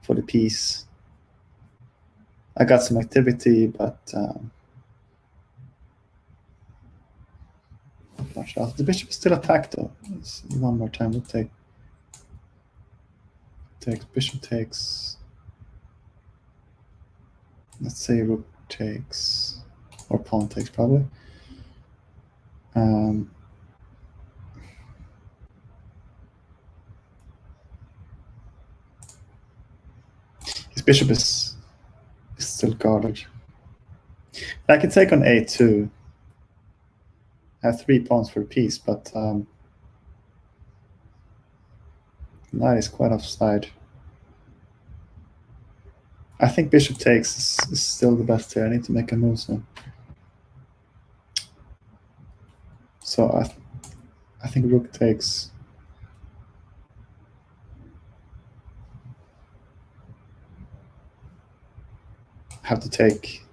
for the piece. I got some activity, but not much else. The bishop is still attacked though. Let's see one more time. Rook takes, bishop takes. Let's say rook takes, or pawn takes probably. His bishop is still guarded. I can take on a2. I have 3 pawns for a piece, but knight is quite offside. I think bishop takes is still the best here. I need to make a move soon. So I think rook takes. I have to take.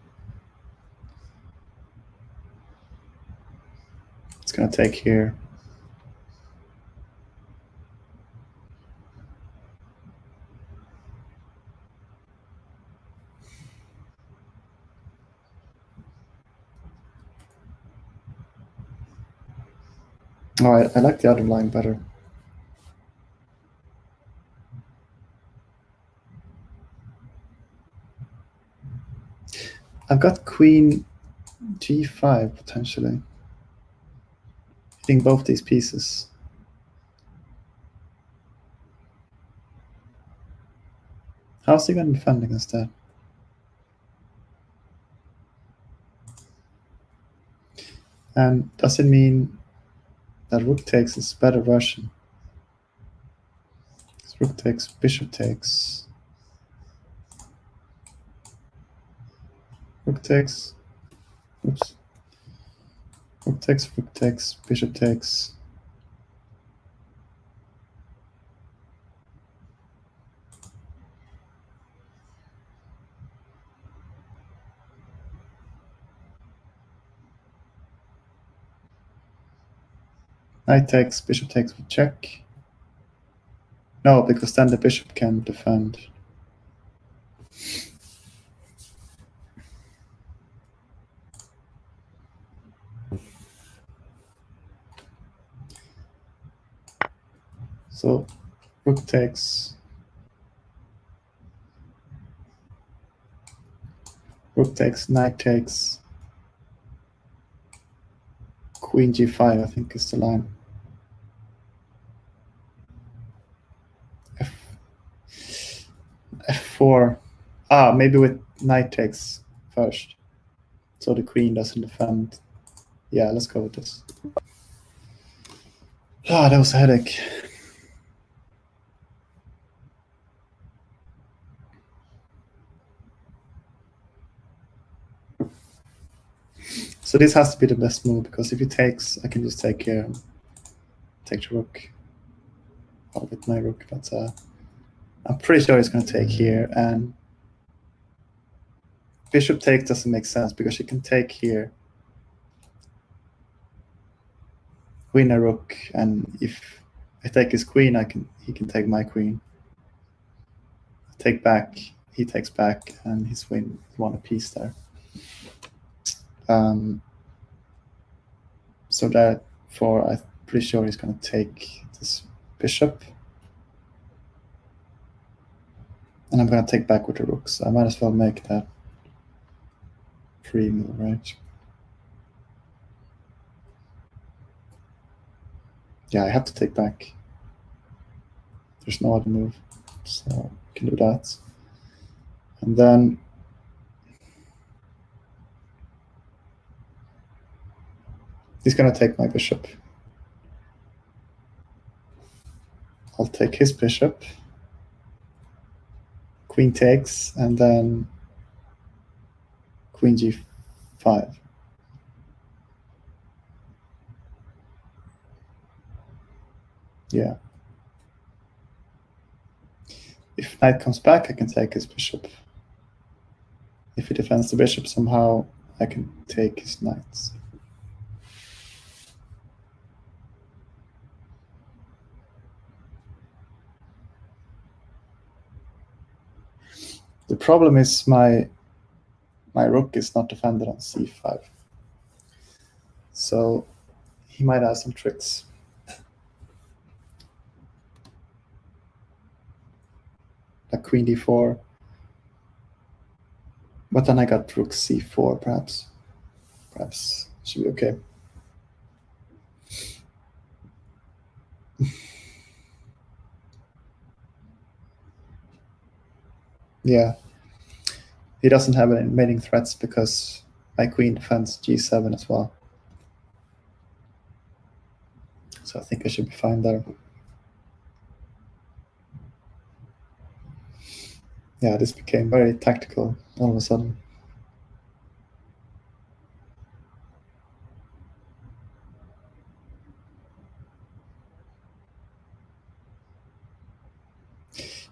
It's going to take here. Oh, I like the other line better. I've got queen g5 potentially. Hitting both these pieces. How's he going to defend against that? And does it mean that rook takes is better version. Rook takes, bishop takes. Rook takes. Oops. Rook takes, bishop takes. Knight takes, bishop takes with check. No, because then the bishop can defend. So rook takes. Rook takes, knight takes. Queen g5, I think, is the line. F4. Maybe with knight takes first. So the queen doesn't defend. Yeah, let's go with this. That was a headache. So this has to be the best move, because if he takes, I can just take here and take the rook. Oh, with my rook, but I'm pretty sure he's going to take here, and bishop take doesn't make sense because he can take here, win a rook, and if I take his queen, he can take my queen. I take back, he takes back, and he's won a piece there. So therefore, I'm pretty sure he's going to take this bishop. And I'm going to take back with the rook, so I might as well make that free move, right? Yeah, I have to take back. There's no other move, so I can do that. And then he's going to take my bishop. I'll take his bishop. Queen takes, and then queen g5. Yeah. If knight comes back, I can take his bishop. If he defends the bishop somehow, I can take his knights. The problem is my rook is not defended on c5. So he might have some tricks. Like queen d4. But then I got rook c4, perhaps. Perhaps it should be okay. Yeah. He doesn't have any mating threats because my queen defends g7 as well. So I think I should be fine there. Yeah, this became very tactical all of a sudden.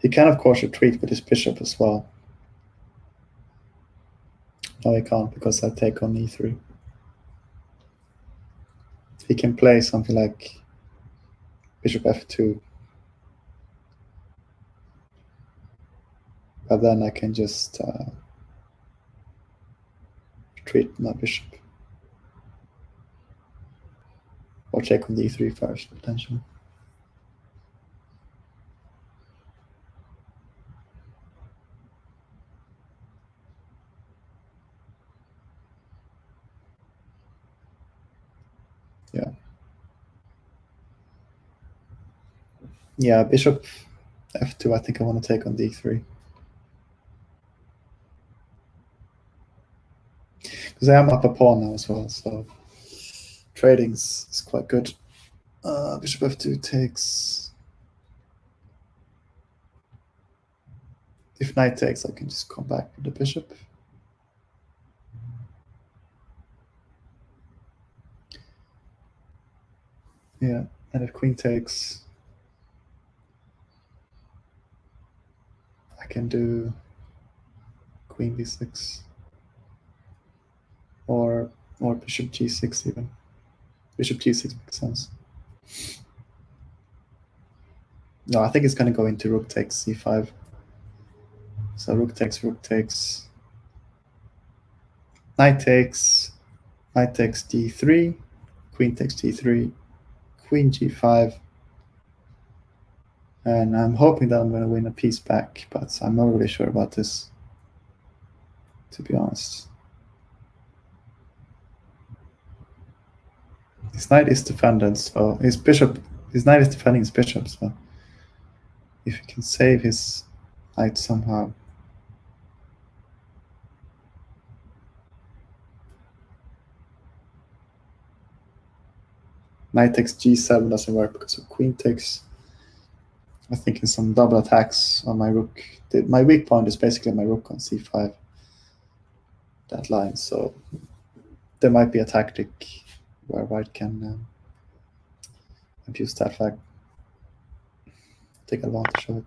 He can, of course, retreat with his bishop as well. No, he can't, because I take on e3. He can play something like bishop f2. But then I can just retreat my bishop. Or check on d3 first, potentially. Yeah. Yeah, bishop f2, I think I want to take on d3. Because I am up a pawn now as well, so trading is quite good. Bishop f2 takes. If knight takes, I can just come back with the bishop. Yeah, and if queen takes, I can do queen b6 or bishop g6 even. Bishop g6 makes sense. No, I think it's going to go into rook takes c5. So rook takes, knight takes d3, queen takes d3, queen g5, and I'm hoping that I'm going to win a piece back, but I'm not really sure about this, to be honest. His knight is defended, so his knight is defending his bishop, so if he can save his knight somehow. Knight takes g7 doesn't work because of queen takes. I think in some double attacks on my rook. My weak point is basically my rook on c5. That line, so there might be a tactic where white can abuse that fact. Take advantage of it.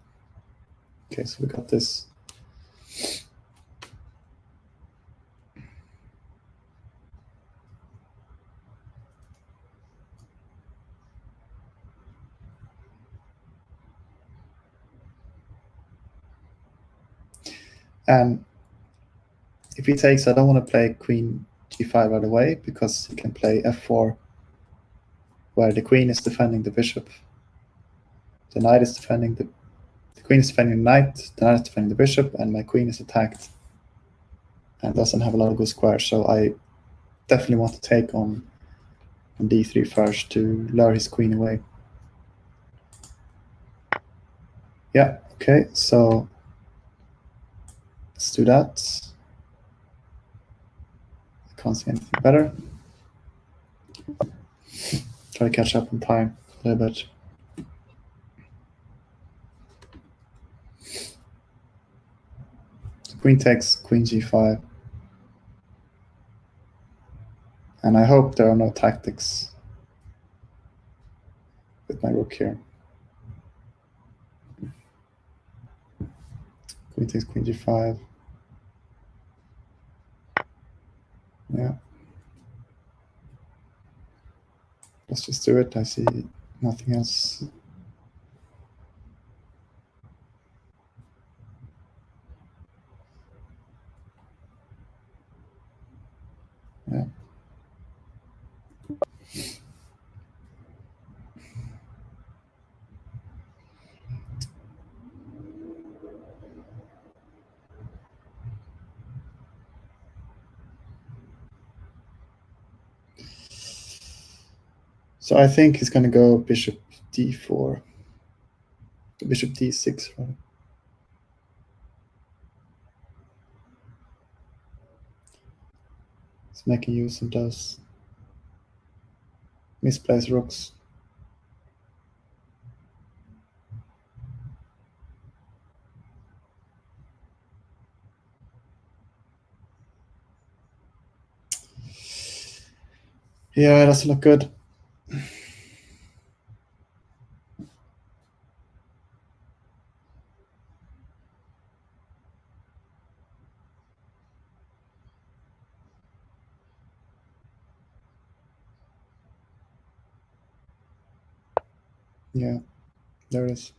Okay, so we got this. And if he takes, I don't want to play queen g5 right away because he can play f4, where the queen is defending the bishop. The knight is defending the queen is defending the knight, the knight is defending the bishop, and my queen is attacked and doesn't have a lot of good squares. So I definitely want to take on d3 first to lure his queen away. Yeah, okay, so let's do that. I can't see anything better. Try to catch up on time a little bit. So queen takes, queen g5. And I hope there are no tactics with my rook here. Queen takes, queen g5. Yeah. Let's just do it. I see nothing else. Yeah. So I think he's going to go bishop d4. Bishop d6, rather. He's making use of those misplaced rooks. Yeah, it doesn't look good. Yeah, there it is.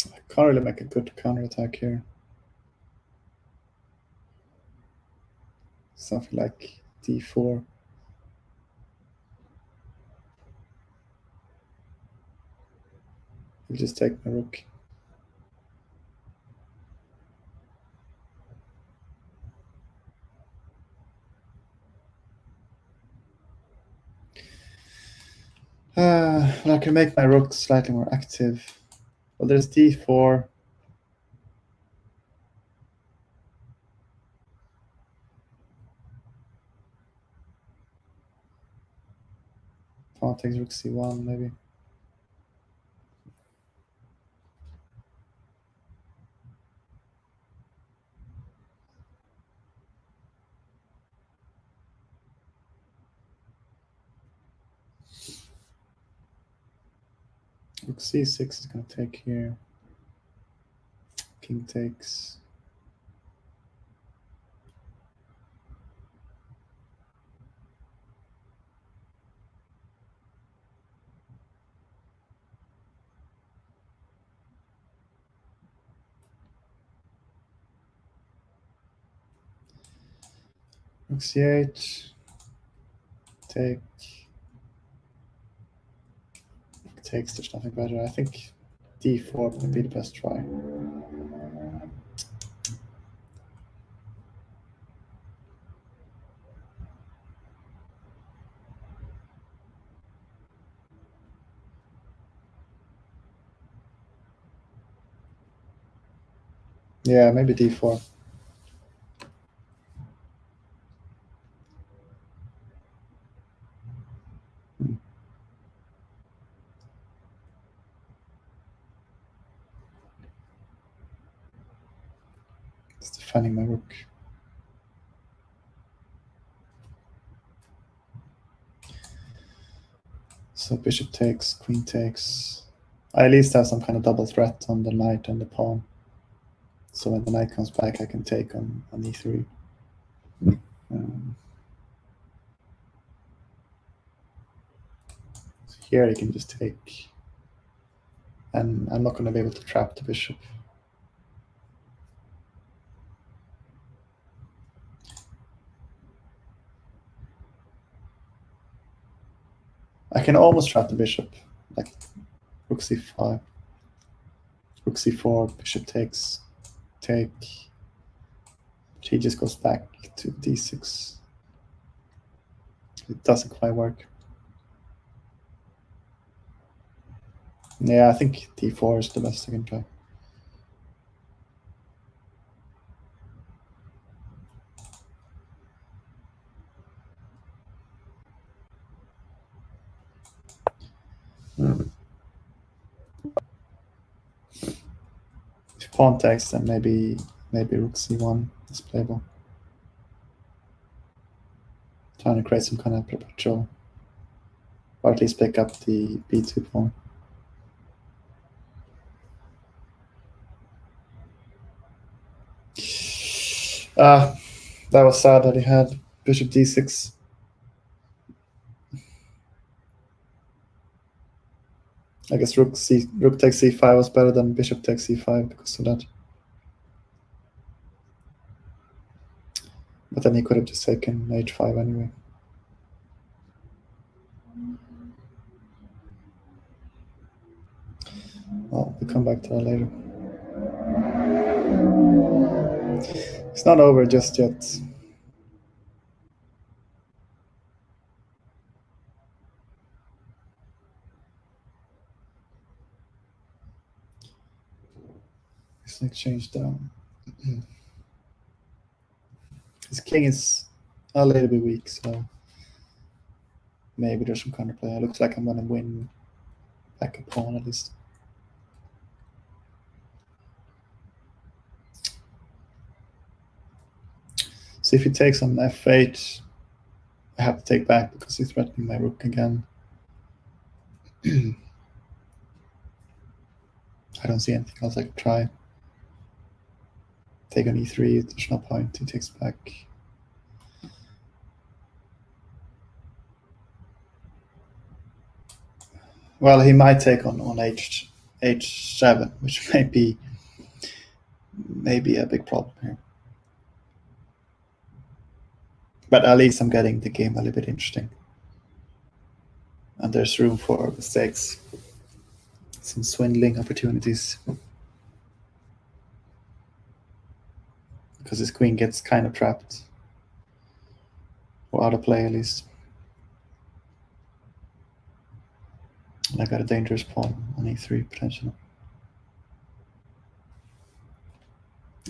I can't really make a good counterattack here. Something like d4. I'll just take my rook. I can make my rook slightly more active. Well, there's d4. Pawn takes rook c1, maybe. Rook c6 is going to take here. King takes. Rook c8. Take. Takes, there's nothing better. I think d4 would be the best try. Yeah, maybe d4. It's defending my rook. So bishop takes, queen takes. I at least have some kind of double threat on the knight and the pawn. So when the knight comes back, I can take on e3. So here I can just take. And I'm not going to be able to trap the bishop. I can almost trap the bishop, like rook c5, rook c4, bishop takes, take. He just goes back to d6. It doesn't quite work. Yeah, I think d4 is the best I can try. If pawn takes, then maybe rook c1 is playable. Trying to create some kind of perpetual, or at least pick up the b2 pawn. That was sad that he had bishop d6. I guess rook takes c5 was better than bishop takes c5 because of that. But then he could have just taken h5 anyway. Well, we'll come back to that later. It's not over just yet. It's an exchange down. His king is a little bit weak, so maybe there's some counterplay. It looks like I'm going to win back a pawn at least. So if he takes on f8, I have to take back because he's threatening my rook again. I don't see anything else I could try. Take on e3, there's no point, he takes back. Well, he might take on h7, which may be a big problem here. But at least I'm getting the game a little bit interesting. And there's room for mistakes. Some swindling opportunities. Because his queen gets kind of trapped. Or out of play at least. And I got a dangerous pawn on e3 potentially.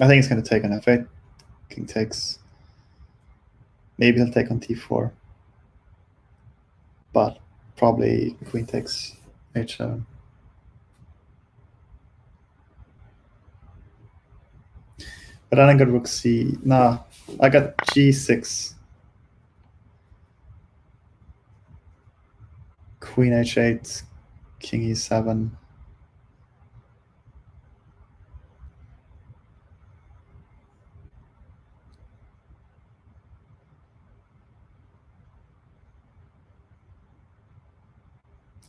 I think he's going to take on f8. King takes. Maybe he'll take on t4. But Probably queen takes h7. But then I got rook c. Nah, I got g6. Queen h8, king e7.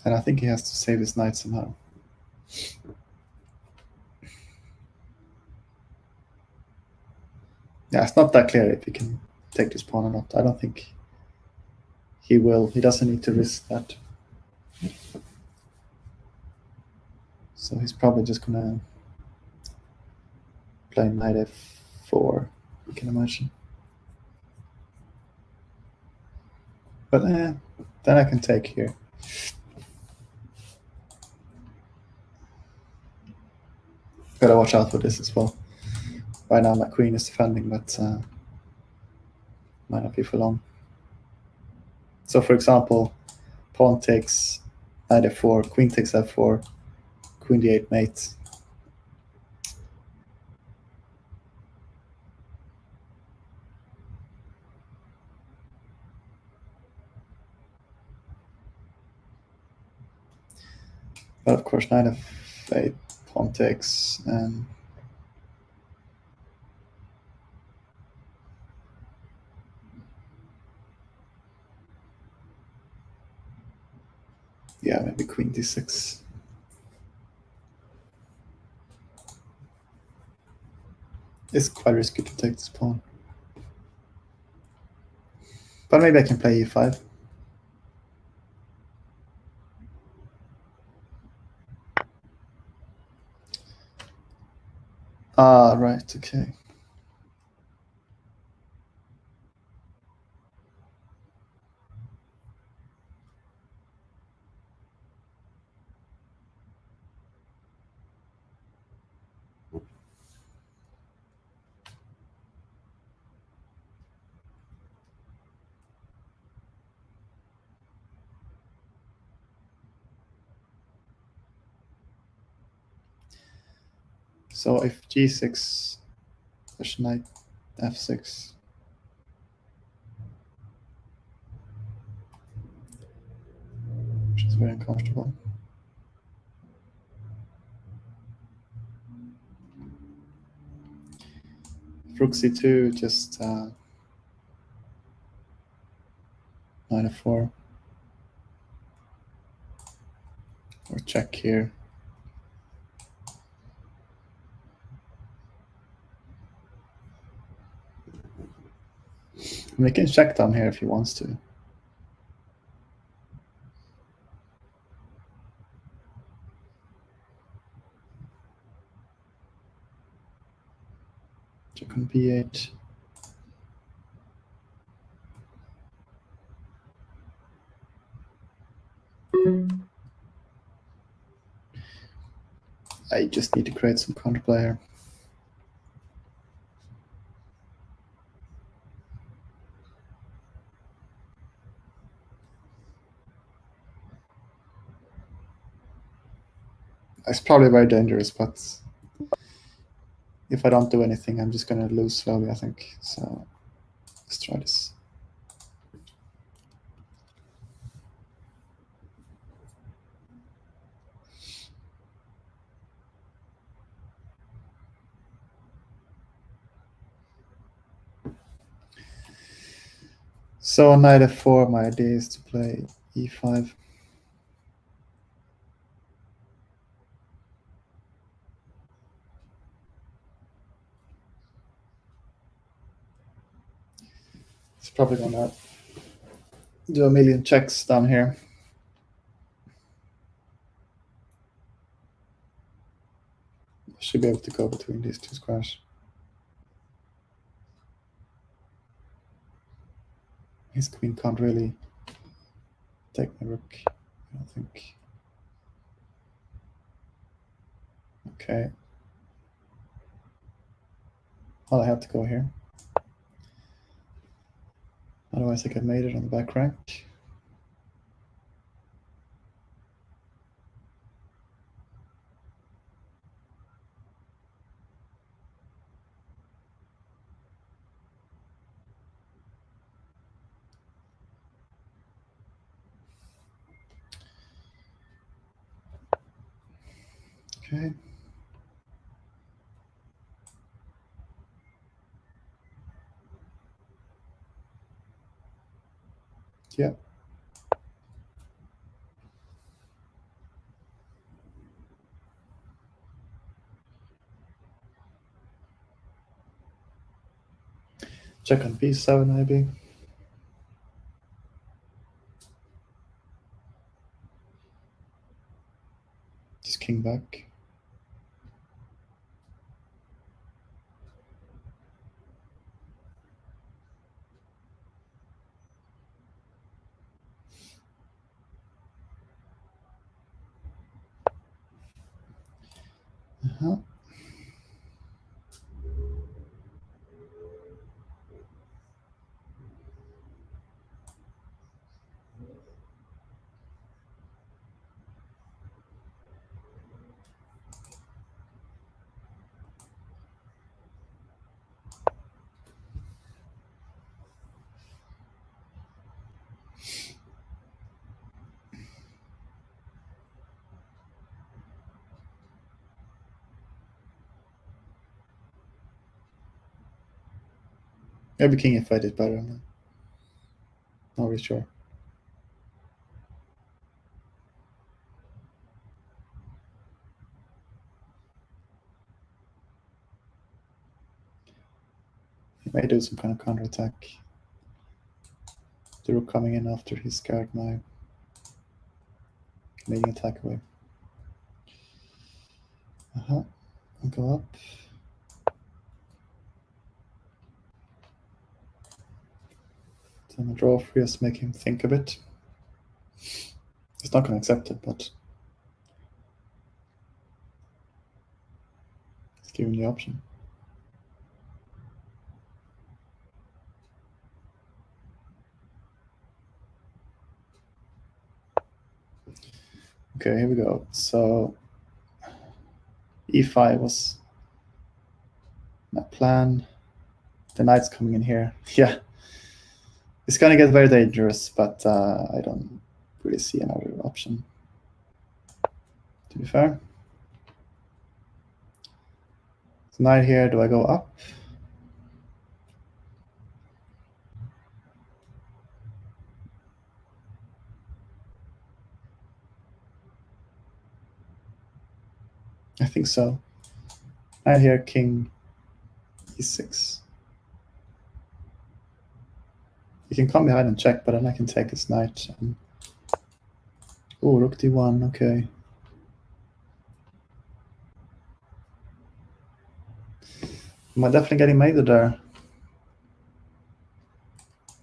And I think he has to save his knight somehow. Yeah, it's not that clear if he can take this pawn or not. I don't think he will. He doesn't need to risk that. So he's probably just gonna play knight f4, you can imagine. But then I can take here. Gotta watch out for this as well. Right now my queen is defending, but might not be for long. So for example, pawn takes knight f4, queen takes f4, queen d8 mate. But of course knight f8, pawn takes, and yeah, maybe queen d6. It's quite risky to take this pawn. But maybe I can play e5. Ah, right, okay. So if g6, push knight f6. Which is very uncomfortable. Rook c2, just knight f4. Or check here. And we can check down here if he wants to. Check on b8. I just need to create some counterplay here. It's probably very dangerous, but if I don't do anything, I'm just going to lose slowly, I think. So let's try this. So on knight f4, my idea is to play e5. It's probably gonna do a million checks down here. Should be able to go between these two squares. His queen can't really take my rook, I don't think. Okay. Well, I have to go here. Otherwise I get mated on the back rank. Okay. Yeah. Check on b7 maybe. Just king back. Uh-huh. Maybe king f5 is better. I'm not really sure. He may do some kind of counterattack. The rook coming in after he scared my making attack away. Uh-huh. I'll go up. Then a draw free us, make him think a bit. He's not going to accept it, but it's giving the option. Okay, here we go. So e5 was my plan. The knight's coming in here. Yeah, it's going to get very dangerous, but I don't really see another option, to be fair. So knight here, do I go up? I think so. Knight here, king e6. You can come behind and check, but then I can take his knight. Oh, rook d1, okay. Am I definitely getting mated there?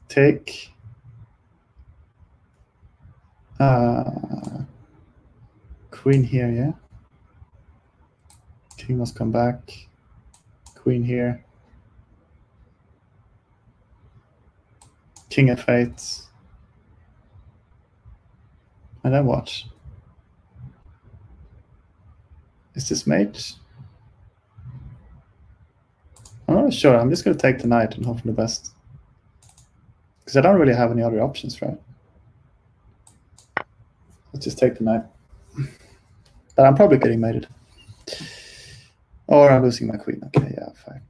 Take. Queen here, yeah? King must come back. Queen here. King f8. And then what? Is this mate? I'm not sure. I'm just going to take the knight and hope for the best. Because I don't really have any other options, right? Let's just take the knight. But I'm probably getting mated. Or I'm losing my queen. Okay, yeah, fine.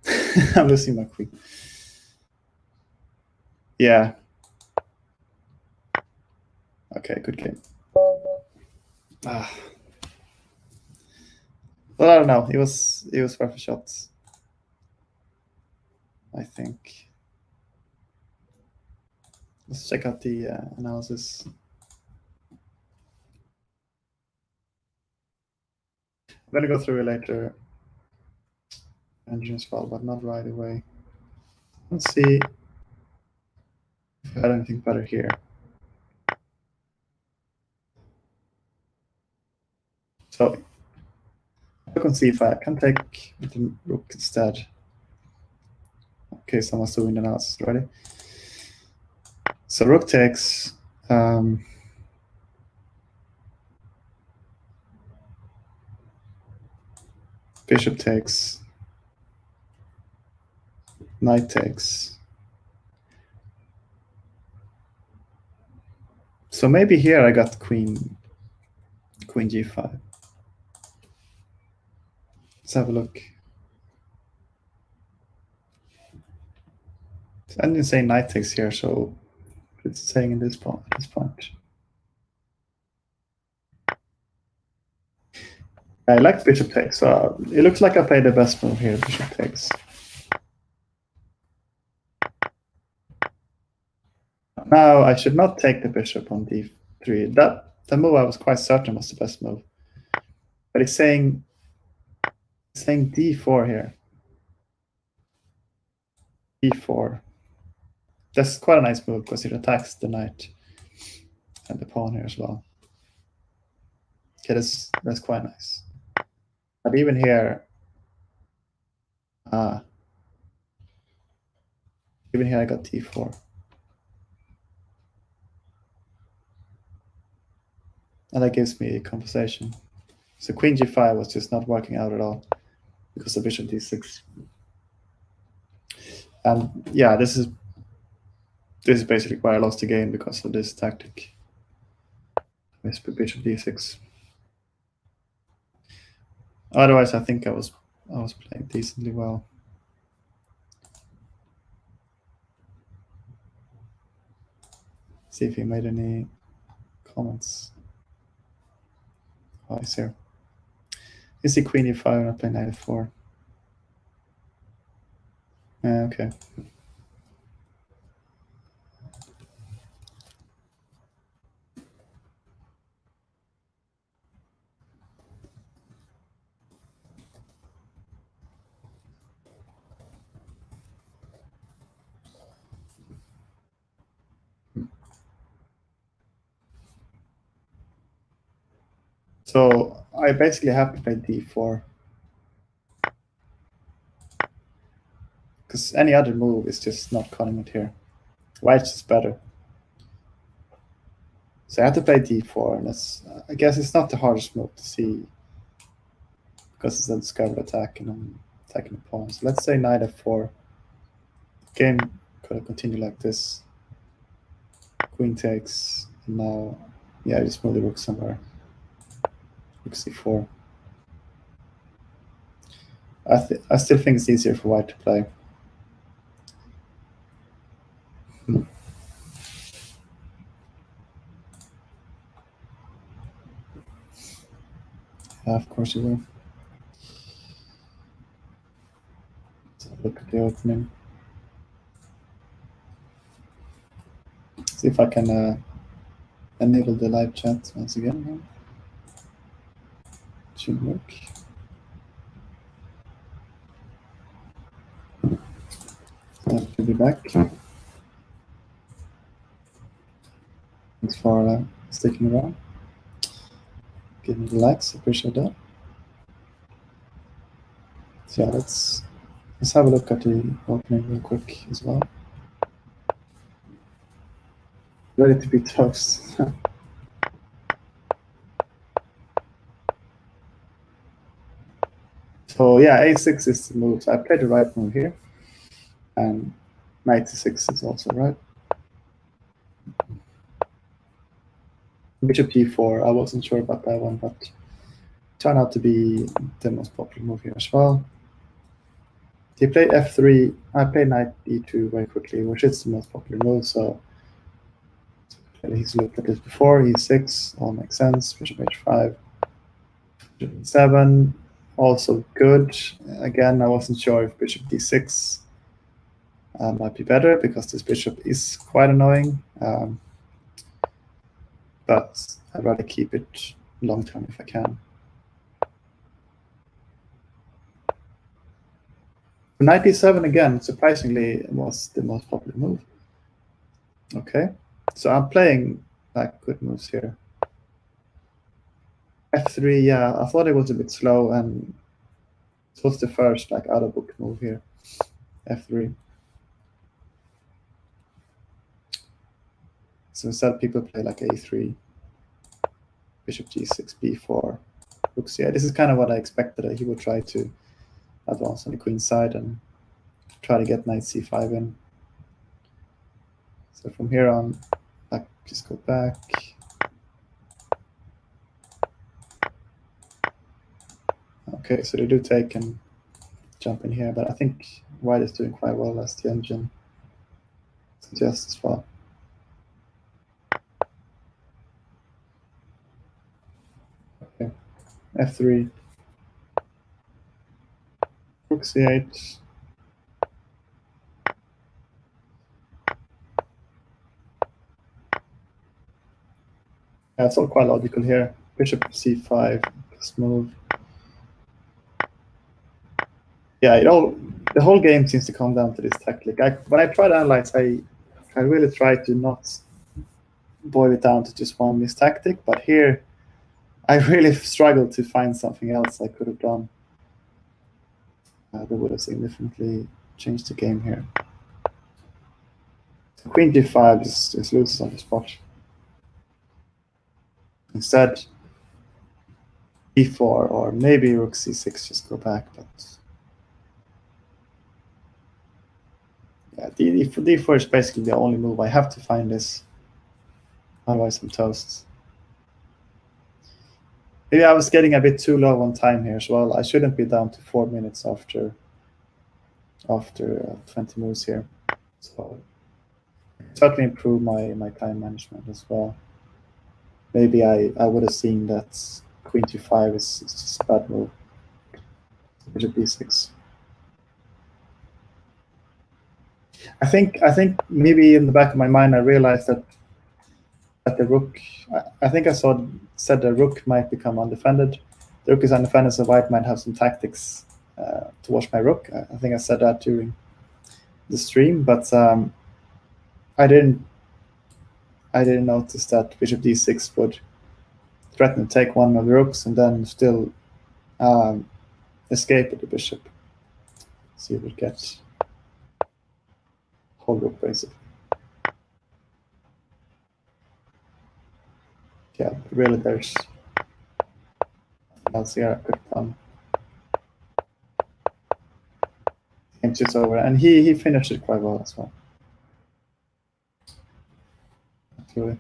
I'm losing my queen. Yeah. Okay, good game. Well, I don't know. It was worth a shot, I think. Let's check out the analysis. I'm going to go through it later engine as well, but not right away. Let's see if I had anything better here. So look and see if I can take the rook instead. Okay, someone's doing the analysis already. So rook takes. Bishop takes. Knight takes. So maybe here I got queen g5. Let's have a look. I didn't say knight takes here, so it's saying in this point. At this point. I like bishop takes, so it looks like I played the best move here, bishop takes. Now I should not take the bishop on d3. The move I was quite certain was the best move. But it's saying d4 here. d4. That's quite a nice move because it attacks the knight and the pawn here as well. Okay, that's quite nice. But even here, even here I got d4. And that gives me compensation. So queen g5 was just not working out at all because of bishop d6. And yeah, this is basically why I lost the game because of this tactic. Bishop d6. Otherwise, I think I was playing decently well. See if he made any comments. Oh, he's here. Is he queen e5 and I play knight e4? Okay. So I basically have to play d4. Because any other move is just not cutting it here. White's just better. So I have to play d4, and that's, I guess it's not the hardest move to see because it's a discovered attack and I'm attacking the pawn. So let's say knight f4. Game could have continued like this. Queen takes, and now, yeah, I just move the rook somewhere. Rook c4. I still think it's easier for white to play. Yeah, of course you will. Let's have a look at the opening. See if I can enable the live chat once again. Should work. I'll be back. Thanks for sticking around. Give me the likes, appreciate that. So yeah, let's have a look at the opening real quick as well. Ready to be toast. So yeah, a6 is the move. So I played the right move here. And knight to6 is also right. Bishop d4, I wasn't sure about that one, but turned out to be the most popular move here as well. He played f3, I played knight e2 very quickly, which is the most popular move, so he's looked at this before, e6, all makes sense, bishop h5, bishop e7, also good. Again, I wasn't sure if bishop d6 might be better, because this bishop is quite annoying, but I'd rather keep it long term if I can. Knight e7 again, surprisingly, was the most popular move. Okay, so I'm playing like good moves here. f3, yeah, I thought it was a bit slow, and it was the first like out of book move here. f3. So instead, people play like a3, bishop g6, b4, rooks. Yeah, this is kind of what I expected. That he would try to advance on the queen side and try to get knight c5 in. So from here on, I just go back. Okay, Okay, so they do take and jump in here, but I think white is doing quite well as the engine suggests as well. Okay, f3, rook c8. Yeah, it's all quite logical here. Bishop c5, just move. Yeah, the whole game seems to come down to this tactic. When I try to analyze, I really try to not boil it down to just one missed tactic, but here I really struggled to find something else I could have done that would have significantly changed the game here. So Queen d5 just loses on the spot. Instead, e4 or maybe rook c6 just go back, but yeah, d4 is basically the only move. I have to find this, otherwise I'm toast. Maybe I was getting a bit too low on time here as well. I shouldn't be down to 4 minutes after 20 moves here. So certainly improve my time management as well. Maybe I would have seen that Queen d5 is just a bad move. Bishop d6. I think maybe in the back of my mind I realized that the rook. I think I said the rook might become undefended. The rook is undefended, so white might have some tactics to watch my rook. I think I said that during the stream, but I didn't notice that bishop d6 would threaten to take one of the rooks and then still escape with the bishop. So you would get whole rook basically. Yeah, really there's nothing else here I could have done. Game's just over, and he finished it quite well as well. Actually.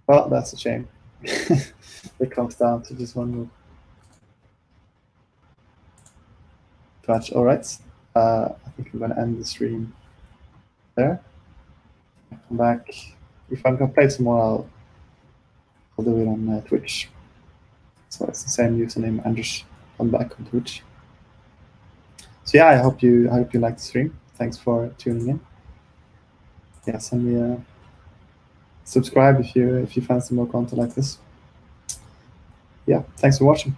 Well, that's a shame. It comes down to just one move. But all right, I think I'm going to end the stream there. I'll come back. If I'm going to play some more, I'll do it on Twitch. So it's the same username, Anders. I'm back on Twitch. So yeah, I hope you liked the stream. Thanks for tuning in. Yeah, send me a subscribe if you find some more content like this. Yeah, thanks for watching.